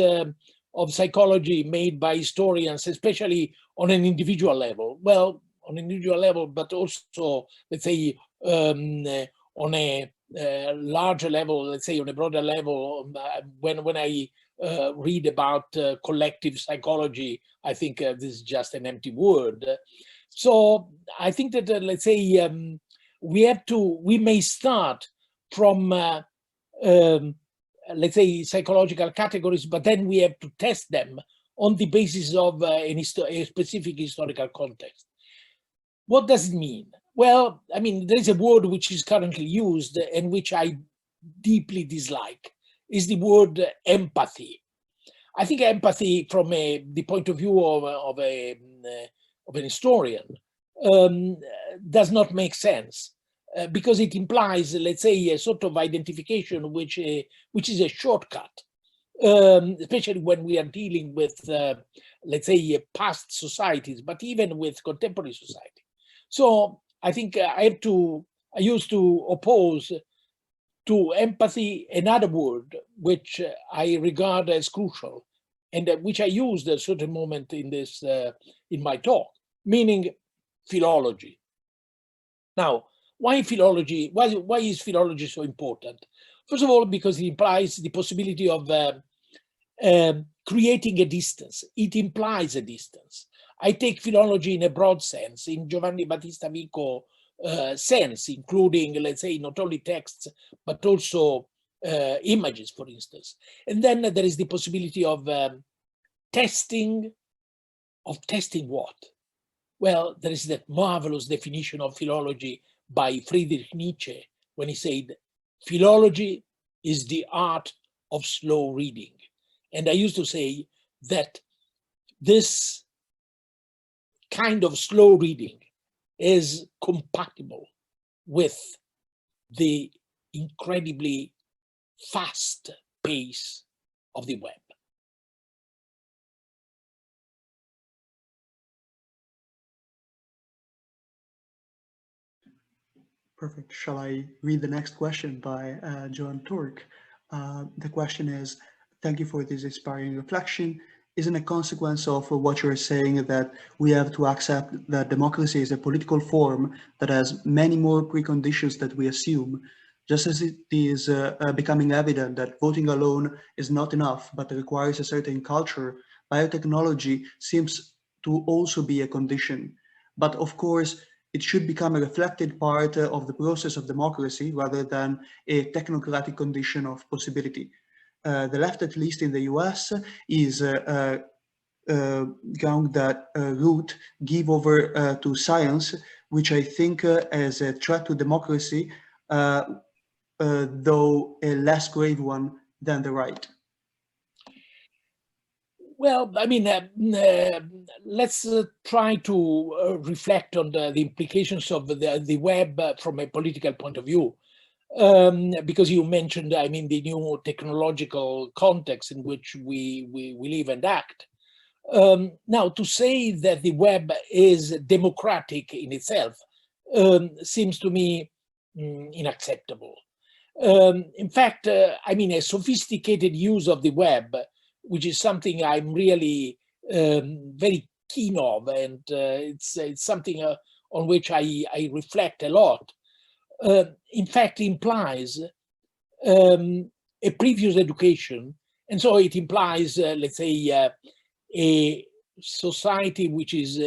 of psychology made by historians, especially on an individual level. Well, on an individual level, but also, let's say, on a larger level, let's say on a broader level. When I read about collective psychology, I think this is just an empty word. So I think that, let's say, we may start from, let's say, psychological categories, but then we have to test them on the basis of a specific historical context. What does it mean? Well, I mean, there is a word which is currently used and which I deeply dislike, is the word empathy. I think empathy, from the point of view of an historian, does not make sense, because it implies, let's say, a sort of identification which is a shortcut, especially when we are dealing with, let's say, past societies, but even with contemporary society. So I think I used to oppose to empathy another word which I regard as crucial, and which I used at a certain moment in this in my talk, meaning philology. Now, why philology? Why is philology so important? First of all, because it implies the possibility of creating a distance. It implies a distance. I take philology in a broad sense, in Giovanni Battista Vico sense, including, let's say, not only texts, but also images, for instance. And then there is the possibility of testing what? Well, there is that marvelous definition of philology by Friedrich Nietzsche, when he said, philology is the art of slow reading. And I used to say that this kind of slow reading is compatible with the incredibly fast pace of the web. Perfect. Shall I read the next question by Joan Turk? The question is, thank you for this inspiring reflection. Isn't a consequence of what you're saying that we have to accept that democracy is a political form that has many more preconditions that we assume, just as it is becoming evident that voting alone is not enough, but requires a certain culture? Biotechnology seems to also be a condition, but of course, it should become a reflected part of the process of democracy rather than a technocratic condition of possibility. The left, at least in the US, is going that route, give over to science, which I think as a threat to democracy, though a less grave one than the right. Well, I mean, let's try to reflect on the implications of the web from a political point of view. Because you mentioned, I mean, the new technological context in which we live and act. Now, to say that the web is democratic in itself seems to me unacceptable. In fact, I mean, a sophisticated use of the web which is something I'm really very keen of, and it's something on which I reflect a lot, in fact implies a previous education. And so it implies, let's say, a society which is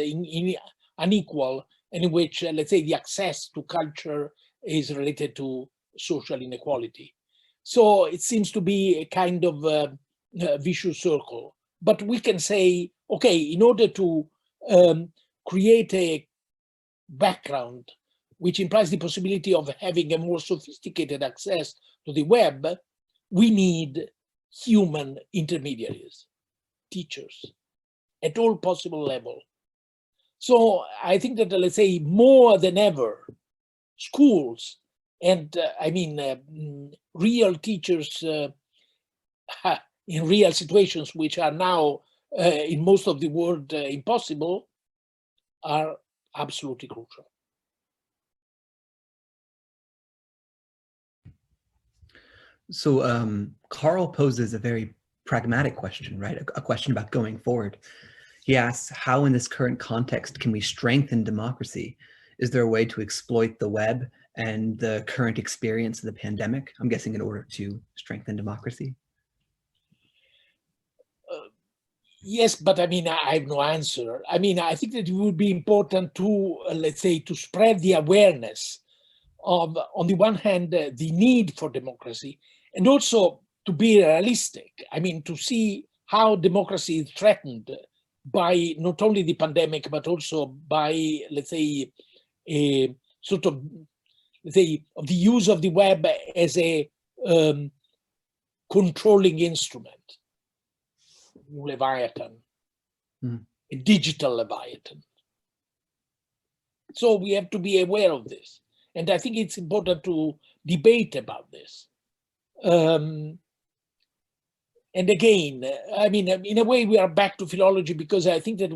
unequal, and in which, let's say, the access to culture is related to social inequality. So it seems to be a kind of vicious circle. But we can say, okay, in order to create a background which implies the possibility of having a more sophisticated access to the web, we need human intermediaries, teachers, at all possible level. So I think that, let's say, more than ever, schools and real teachers in real situations, which are now in most of the world impossible, are absolutely crucial. So Carl poses a very pragmatic question, right? A question about going forward. He asks, how in this current context can we strengthen democracy? Is there a way to exploit the web and the current experience of the pandemic? I'm guessing in order to strengthen democracy. Yes, but I mean, I have no answer. I mean, I think that it would be important to, let's say, to spread the awareness of, on the one hand, the need for democracy, and also to be realistic. I mean, to see how democracy is threatened by not only the pandemic, but also by, let's say, a sort of, let's say, of the use of the web as a controlling instrument. Leviathan, a digital Leviathan. So we have to be aware of this. And I think it's important to debate about this. And again, I mean, in a way we are back to philology, because I think that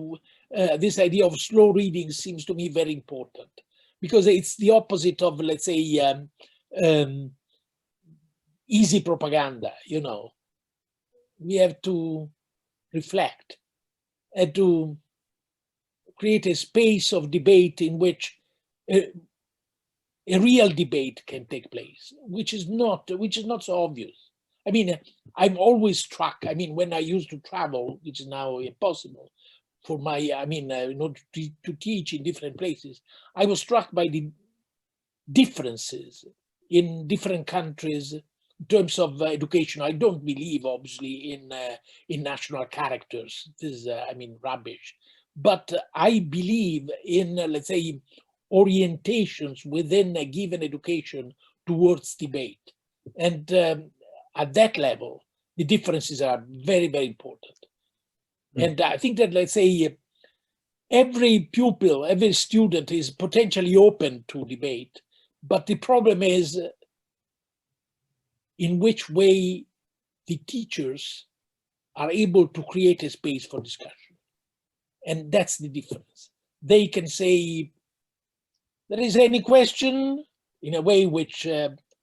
this idea of slow reading seems to me very important, because it's the opposite of, let's say, easy propaganda, you know. We have to reflect and to create a space of debate in which a real debate can take place, which is not so obvious. I mean, I'm always struck. I mean, when I used to travel, which is now impossible for my, in order to teach in different places, I was struck by the differences in different countries in terms of education. I don't believe, obviously, in national characters. This is, rubbish. But I believe in, let's say, orientations within a given education towards debate. And at that level, the differences are very, very important. And I think that, let's say, every pupil, every student is potentially open to debate. But the problem is in which way the teachers are able to create a space for discussion. And that's the difference. They can say, there is any question, in a way which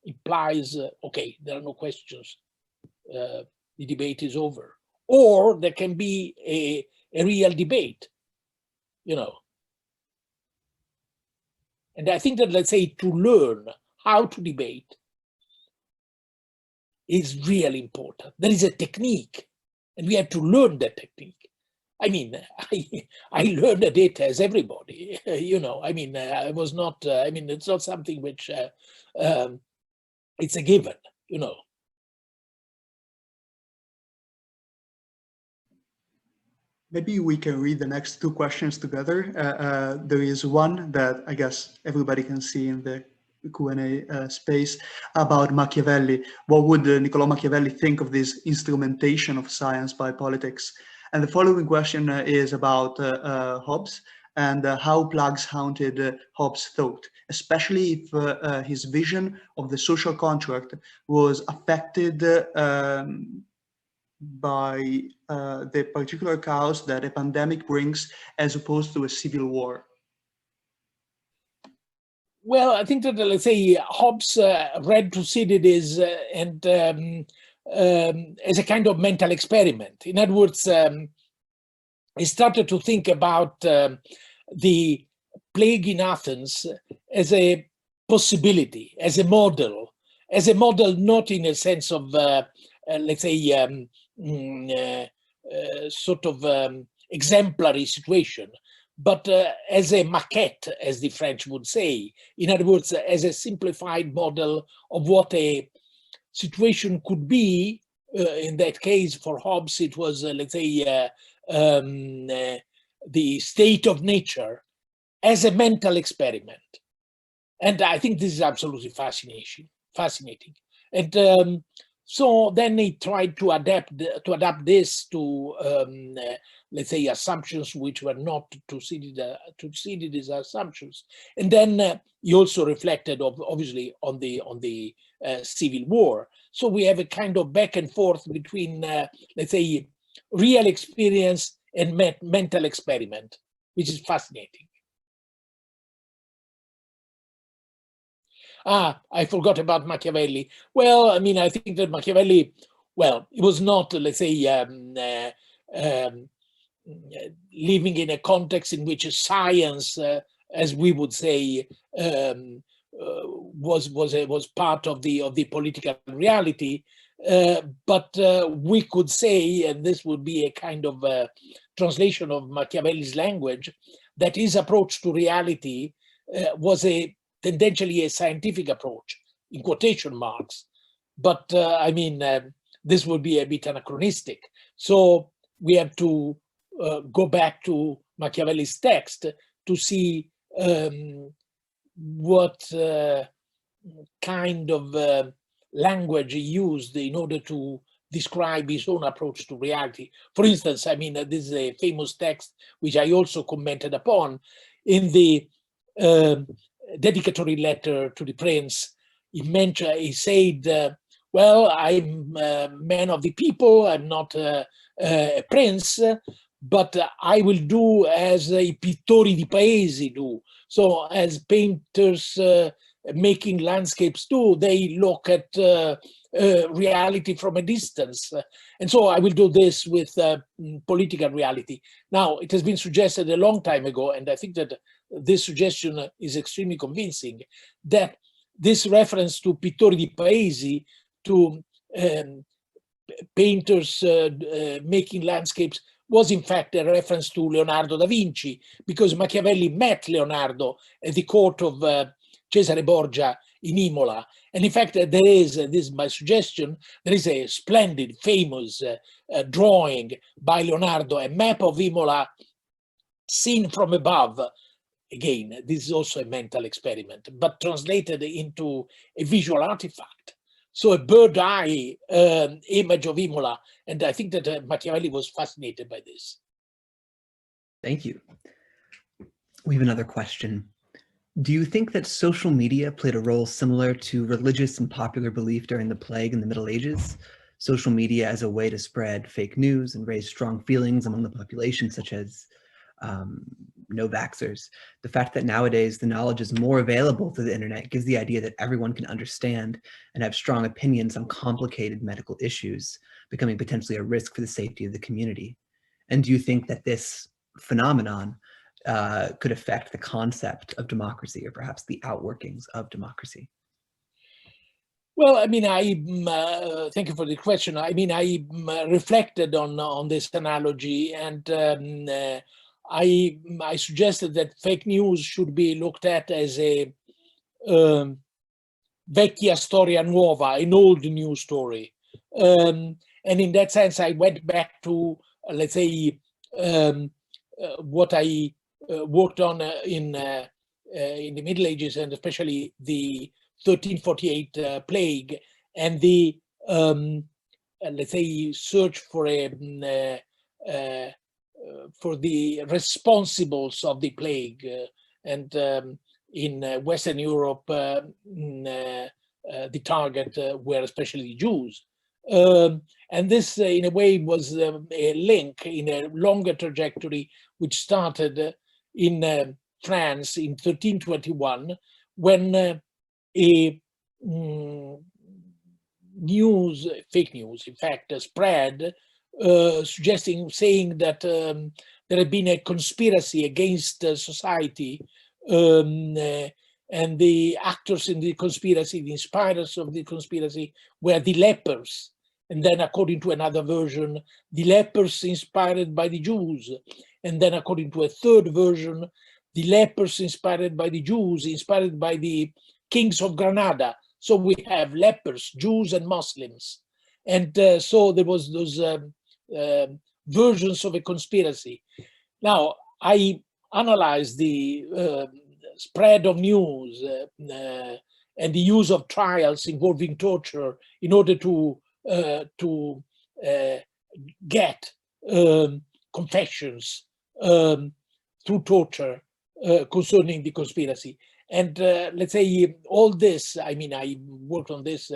implies, okay, there are no questions, the debate is over. Or there can be a real debate, you know. And I think that, let's say, to learn how to debate is really important. There is a technique, and we have to learn that technique. I mean, I learned it as everybody, you know. I mean, I was not, it's not something which, it's a given, you know. Maybe we can read the next two questions together. There is one that I guess everybody can see in the Q&A space about Machiavelli. What would Niccolò Machiavelli think of this instrumentation of science by politics? And the following question is about Hobbes and how plagues haunted Hobbes' thought, especially if his vision of the social contract was affected by the particular chaos that a pandemic brings as opposed to a civil war. Well, I think that, let's say, Hobbes read Thucydides and as a kind of mental experiment. In other words, I started to think about the plague in Athens as a possibility, as a model not in a sense of, let's say, sort of exemplary situation, but as a maquette, as the French would say. In other words, as a simplified model of what a situation could be. In that case, for Hobbes, it was, let's say, the state of nature as a mental experiment. And I think this is absolutely fascinating. And so then he tried to adapt this to, let's say, assumptions which were not to see these assumptions. And then he also reflected, obviously, on the Civil War. So we have a kind of back and forth between, let's say, real experience and mental experiment, which is fascinating. I forgot about Machiavelli. Well, I mean, I think that Machiavelli, well, it was not, let's say, living in a context in which science, as we would say, was part of the political reality. But we could say, and this would be a kind of translation of Machiavelli's language, that his approach to reality was tendentially a scientific approach, in quotation marks. But I mean, this would be a bit anachronistic. So we have to go back to Machiavelli's text to see what kind of language he used in order to describe his own approach to reality. For instance, I mean, this is a famous text which I also commented upon in the dedicatory letter to the prince. He said, well, I'm a man of the people, I'm not a prince, but I will do as i pittori di paesi do. So as painters making landscapes do, they look at reality from a distance. And so I will do this with political reality. Now, it has been suggested a long time ago, and I think that this suggestion is extremely convincing, that this reference to pittori di paesi, to painters making landscapes, was in fact a reference to Leonardo da Vinci, because Machiavelli met Leonardo at the court of Cesare Borgia in Imola. And in fact, there is, this is my suggestion, there is a splendid, famous drawing by Leonardo, a map of Imola seen from above. Again, this is also a mental experiment, but translated into a visual artifact. So a bird eye image of Imola. And I think that Machiavelli was fascinated by this. Thank you. We have another question. Do you think that social media played a role similar to religious and popular belief during the plague in the Middle Ages? Social media as a way to spread fake news and raise strong feelings among the population, such as no-vaxxers. The fact that nowadays the knowledge is more available through the internet gives the idea that everyone can understand and have strong opinions on complicated medical issues, becoming potentially a risk for the safety of the community. And do you think that this phenomenon could affect the concept of democracy, or perhaps the outworkings of democracy? Well, I mean, thank you for the question. I mean, I reflected on this analogy, and I suggested that fake news should be looked at as a vecchia storia nuova, an old news story. And in that sense, I went back to, let's say, what I worked on in the Middle Ages, and especially the 1348 plague, and the let's say search for the responsibles of the plague, and in Western Europe, the target were especially Jews. And this, in a way, was a link in a longer trajectory, which started in France in 1321, when a news, fake news, in fact, spread, saying that there had been a conspiracy against society, and the actors in the conspiracy, the inspirers of the conspiracy, were the lepers. And then, according to another version, the lepers inspired by the Jews. And then, according to a third version, the lepers inspired by the Jews, inspired by the kings of Granada. So we have lepers, Jews, and Muslims. And so there was those versions of a conspiracy. Now, I analyzed the spread of news and the use of trials involving torture in order to get confessions through torture concerning the conspiracy. And let's say all this, I mean, I worked on this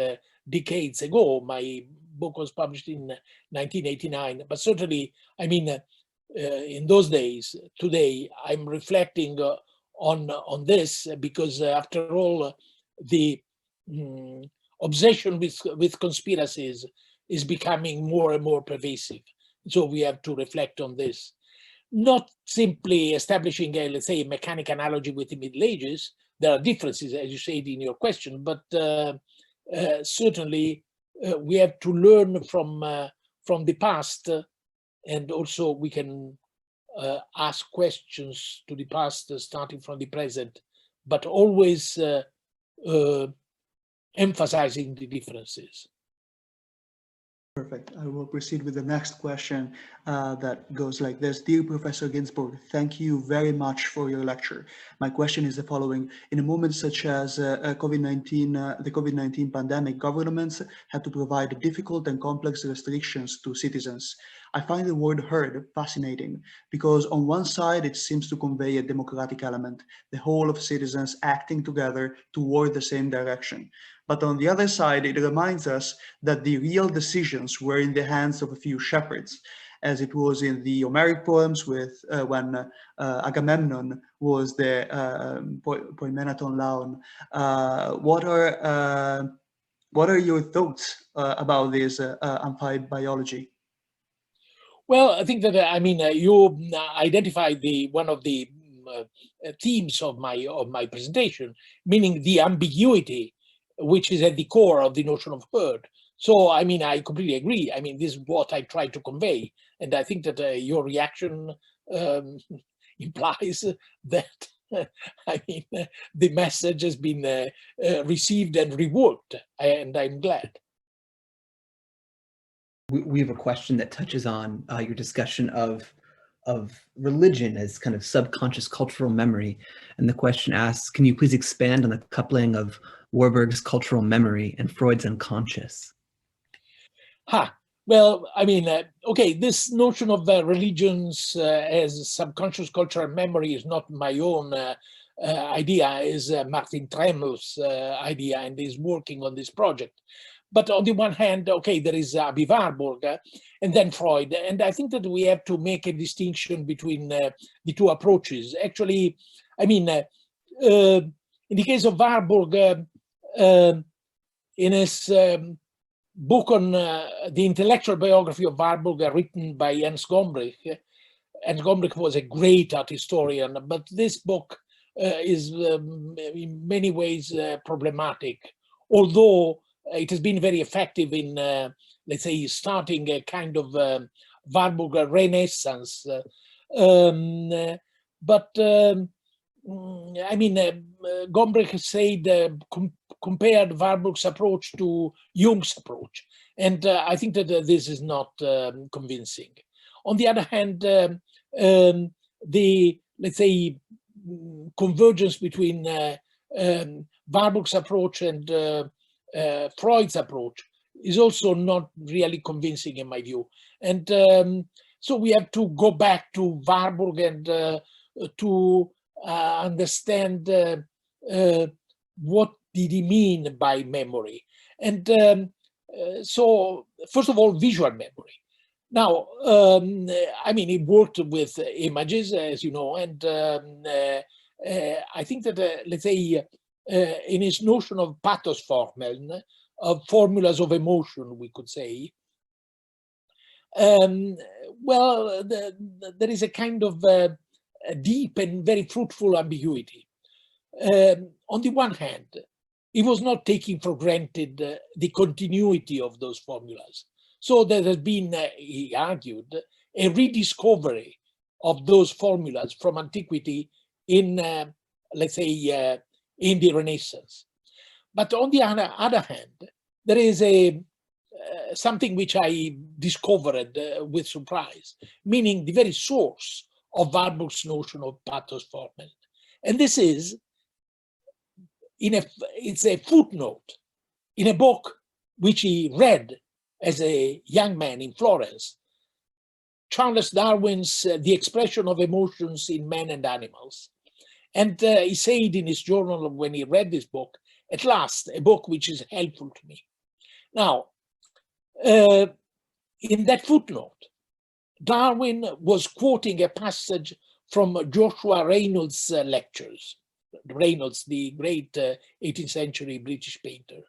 decades ago. My book was published in 1989, but certainly, I mean, in those days, today, I'm reflecting on this because after all, the obsession with conspiracies is becoming more and more pervasive. So we have to reflect on this. Not simply establishing a, let's say, a mechanic analogy with the Middle Ages. There are differences, as you said in your question, but certainly we have to learn from the past, and also we can ask questions to the past starting from the present, but always emphasizing the differences. Perfect. I will proceed with the next question that goes like this. Dear Professor Ginzburg, thank you very much for your lecture. My question is the following. In a moment such as the COVID-19 pandemic, governments had to provide difficult and complex restrictions to citizens. I find the word herd fascinating because on one side, it seems to convey a democratic element, the whole of citizens acting together toward the same direction. But on the other side, it reminds us that the real decisions were in the hands of a few shepherds, as it was in the Homeric poems with when Agamemnon was the Poimenaton Laon. What are your thoughts about this amphibiology? Well, I think that I mean you identified one of the themes of my presentation, meaning the ambiguity, which is at the core of the notion of herd. So, I mean, I completely agree. I mean, this is what I try to convey. And I think that your reaction implies that, I mean, the message has been received and reworked, and I'm glad. We have a question that touches on your discussion of religion as kind of subconscious cultural memory. And the question asks, can you please expand on the coupling of Warburg's cultural memory and Freud's unconscious? Well, I mean, okay, this notion of religions as subconscious cultural memory is not my own idea, is Martin Tremel's idea, and is working on this project. But on the one hand, okay, there is Aby Warburg and then Freud. And I think that we have to make a distinction between the two approaches. Actually, I mean, in the case of Warburg, in his book on the intellectual biography of Warburg written by Ernst Gombrich, Ernst Gombrich was a great art historian, but this book is in many ways problematic, although it has been very effective in, let's say, starting a kind of Warburg renaissance. But I mean, Gombrich said, compared Warburg's approach to Jung's approach. And I think that this is not convincing. On the other hand, the, let's say, convergence between Warburg's approach and Freud's approach is also not really convincing in my view. And so we have to go back to Warburg and to understand what did he mean by memory. And so, first of all, visual memory. Now, I mean, he worked with images, as you know, and I think that, let's say, in his notion of Pathosformeln, formulas of emotion, we could say. Well, there is a kind of a deep and very fruitful ambiguity. On the one hand, he was not taking for granted the continuity of those formulas. So there has been, he argued, a rediscovery of those formulas from antiquity in, let's say, in the Renaissance. But on the other hand, there is something which I discovered with surprise, meaning the very source of Warburg's notion of pathos formen. And this is, it's a footnote in a book which he read as a young man in Florence, Charles Darwin's The Expression of Emotions in Men and Animals. And he said in his journal when he read this book, at last, a book which is helpful to me. Now, in that footnote, Darwin was quoting a passage from Joshua Reynolds' lectures. Reynolds, the great 18th century British painter.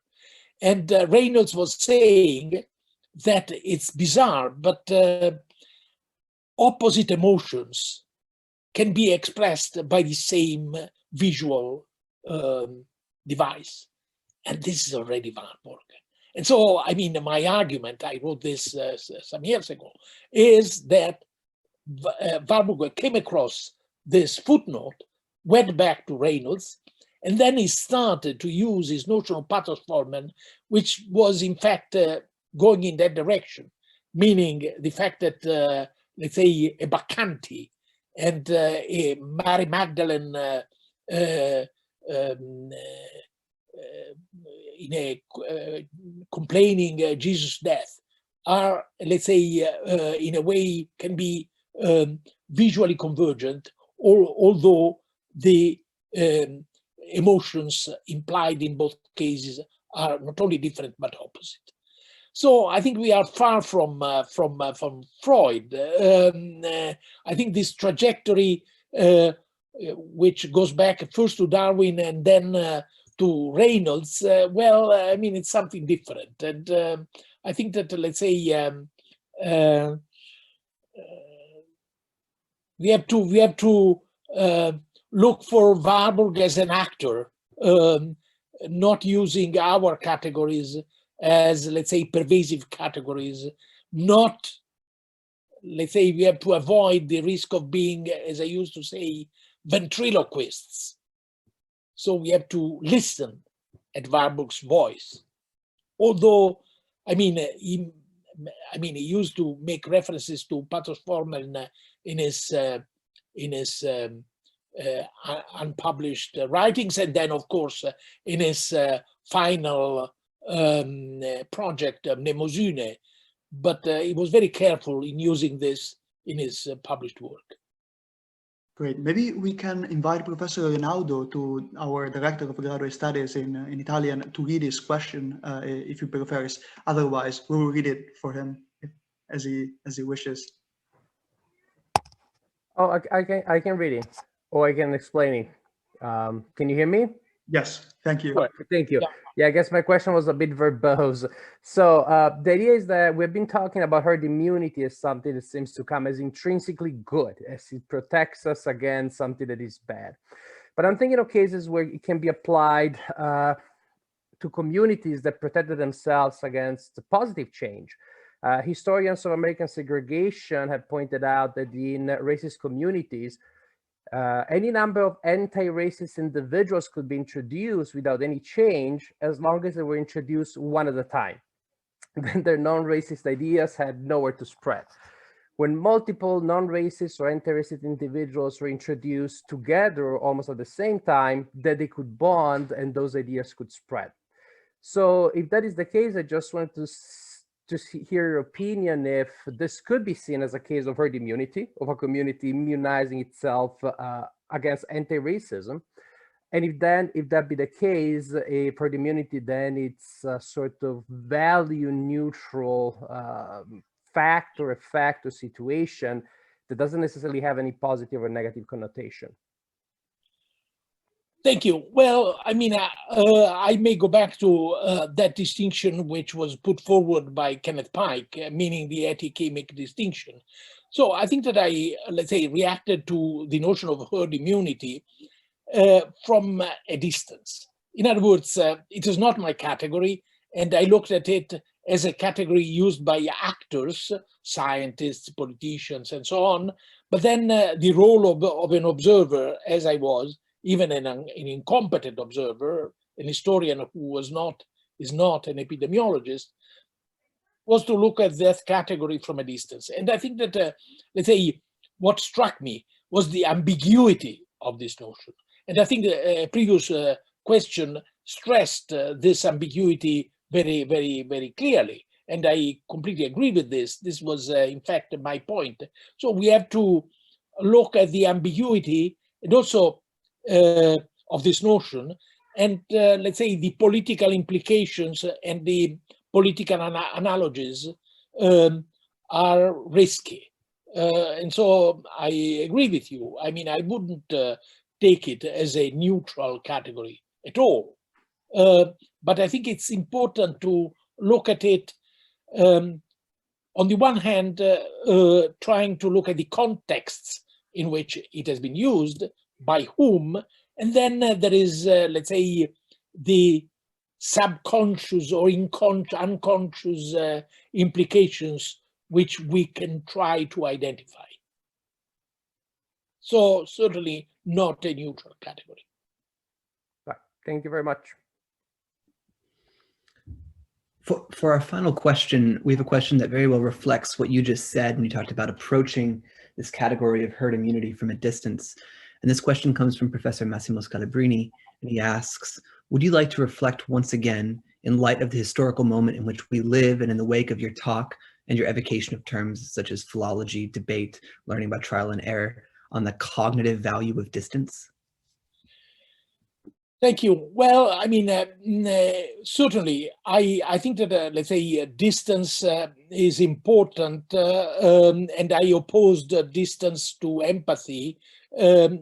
And Reynolds was saying that it's bizarre, but opposite emotions can be expressed by the same visual device. And this is already Warburg. And so, I mean, my argument, I wrote this some years ago, is that Warburg came across this footnote, went back to Reynolds, and then he started to use his notion of pathos formen, which was in fact going in that direction, meaning the fact that, let's say, a Bacchante and a Mary Magdalene in a complaining Jesus' death are, let's say, in a way can be visually convergent, although the emotions implied in both cases are not only different but opposite. So I think we are far from Freud. I think this trajectory, which goes back first to Darwin and then to Reynolds, well, I mean, it's something different. And I think that, let's say, we have to look for Warburg as an actor, not using our categories as, let's say, pervasive categories, not, let's say, we have to avoid the risk of being, as I used to say, ventriloquists. So we have to listen at Warburg's voice. Although, I mean, he used to make references to pathos formen in his unpublished writings, and then, of course, in his final project, Mnemosyne. But he was very careful in using this in his published work. Great. Maybe we can invite Professor Rinaldo, to our Director of Graduate Studies in Italian, to read his question, if he prefers. Otherwise, we will read it for him as he wishes. Oh, I can read it, or I can explain it. Can you hear me? Yes, thank you. Thank you. Yeah, I guess my question was a bit verbose. So the idea is that we've been talking about herd immunity as something that seems to come as intrinsically good, as it protects us against something that is bad. But I'm thinking of cases where it can be applied to communities that protected themselves against positive change. Historians of American segregation have pointed out that in racist communities, any number of anti-racist individuals could be introduced without any change, as long as they were introduced one at a time. Then their non-racist ideas had nowhere to spread. When multiple non-racist or anti-racist individuals were introduced together almost at the same time, then they could bond and those ideas could spread. So if that is the case, I just wanted to hear your opinion if this could be seen as a case of herd immunity, of a community immunizing itself against anti-racism. And if that be the case, a herd immunity, then it's a sort of value neutral fact or effect or situation that doesn't necessarily have any positive or negative connotation. Thank you. Well, I mean, I may go back to that distinction which was put forward by Kenneth Pike, meaning the etichemic distinction. So I think that I, let's say, reacted to the notion of herd immunity from a distance. In other words, it is not my category, and I looked at it as a category used by actors, scientists, politicians, and so on. But then the role of an observer, as I was, even an incompetent observer, an historian who is not an epidemiologist, was to look at that category from a distance. And I think that, let's say, what struck me was the ambiguity of this notion. And I think the previous question stressed this ambiguity very, very, very clearly. And I completely agree with this. This was, in fact, my point. So we have to look at the ambiguity and also of this notion, and let's say the political implications and the political analogies are risky. And so I agree with you. I mean, I wouldn't take it as a neutral category at all. But I think it's important to look at it on the one hand, trying to look at the contexts in which it has been used, by whom, and then there is, let's say, the subconscious or unconscious implications which we can try to identify. So certainly not a neutral category. Thank you very much. For our final question, we have a question that very well reflects what you just said when you talked about approaching this category of herd immunity from a distance. And this question comes from Professor Massimo Scalabrini, and he asks, would you like to reflect once again, in light of the historical moment in which we live and in the wake of your talk and your evocation of terms such as philology, debate, learning about trial and error, on the cognitive value of distance? Thank you. Well, I mean, certainly, I think that, let's say, distance is important, and I opposed distance to empathy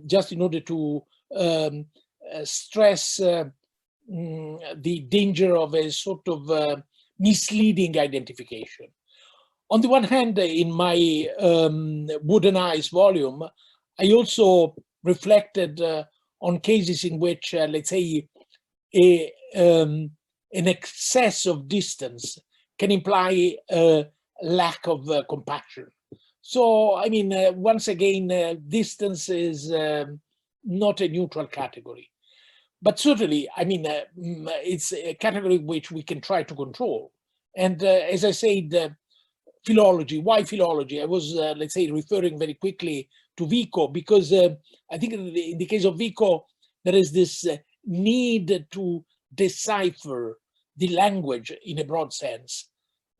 just in order to stress the danger of a sort of misleading identification. On the one hand, in my Wooden Eyes volume, I also reflected on cases in which, let's say, an excess of distance can imply a lack of compassion. So, I mean, once again, distance is not a neutral category. But certainly, I mean, it's a category which we can try to control. And as I said, philology, why philology? I was, let's say, referring very quickly to Vico, because I think in the case of Vico, there is this need to decipher the language in a broad sense,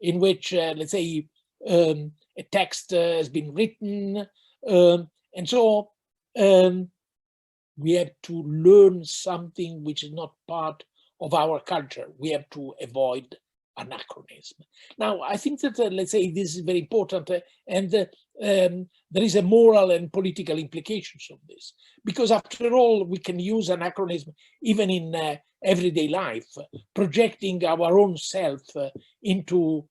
in which, let's say, a text has been written. And so we have to learn something which is not part of our culture. We have to avoid anachronism. Now, I think that, let's say, this is very important, and there is a moral and political implications of this, because after all, we can use anachronism even in everyday life, projecting our own self into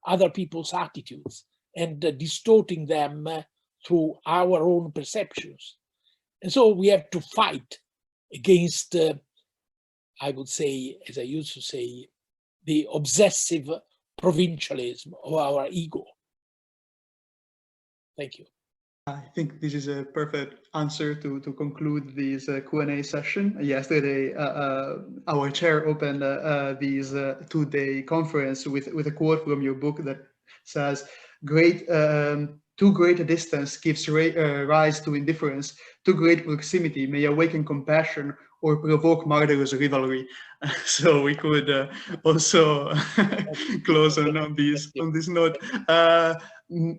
other people's attitudes and distorting them through our own perceptions. And so we have to fight against, I would say, as I used to say, the obsessive provincialism of our ego. Thank you. I think this is a perfect answer to conclude this Q&A session. Yesterday, our chair opened this two-day conference with a quote from your book that says, too great a distance gives rise to indifference, too great proximity may awaken compassion or provoke murderous rivalry. So we could also close on this note.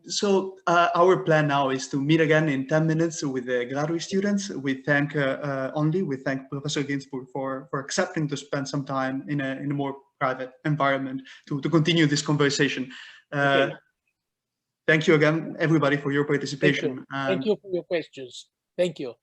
So our plan now is to meet again in 10 minutes with the graduate students. We thank Professor Ginzburg for accepting to spend some time in a more private environment to continue this conversation. Okay. Thank you again, everybody, for your participation. Thank you for your questions. Thank you.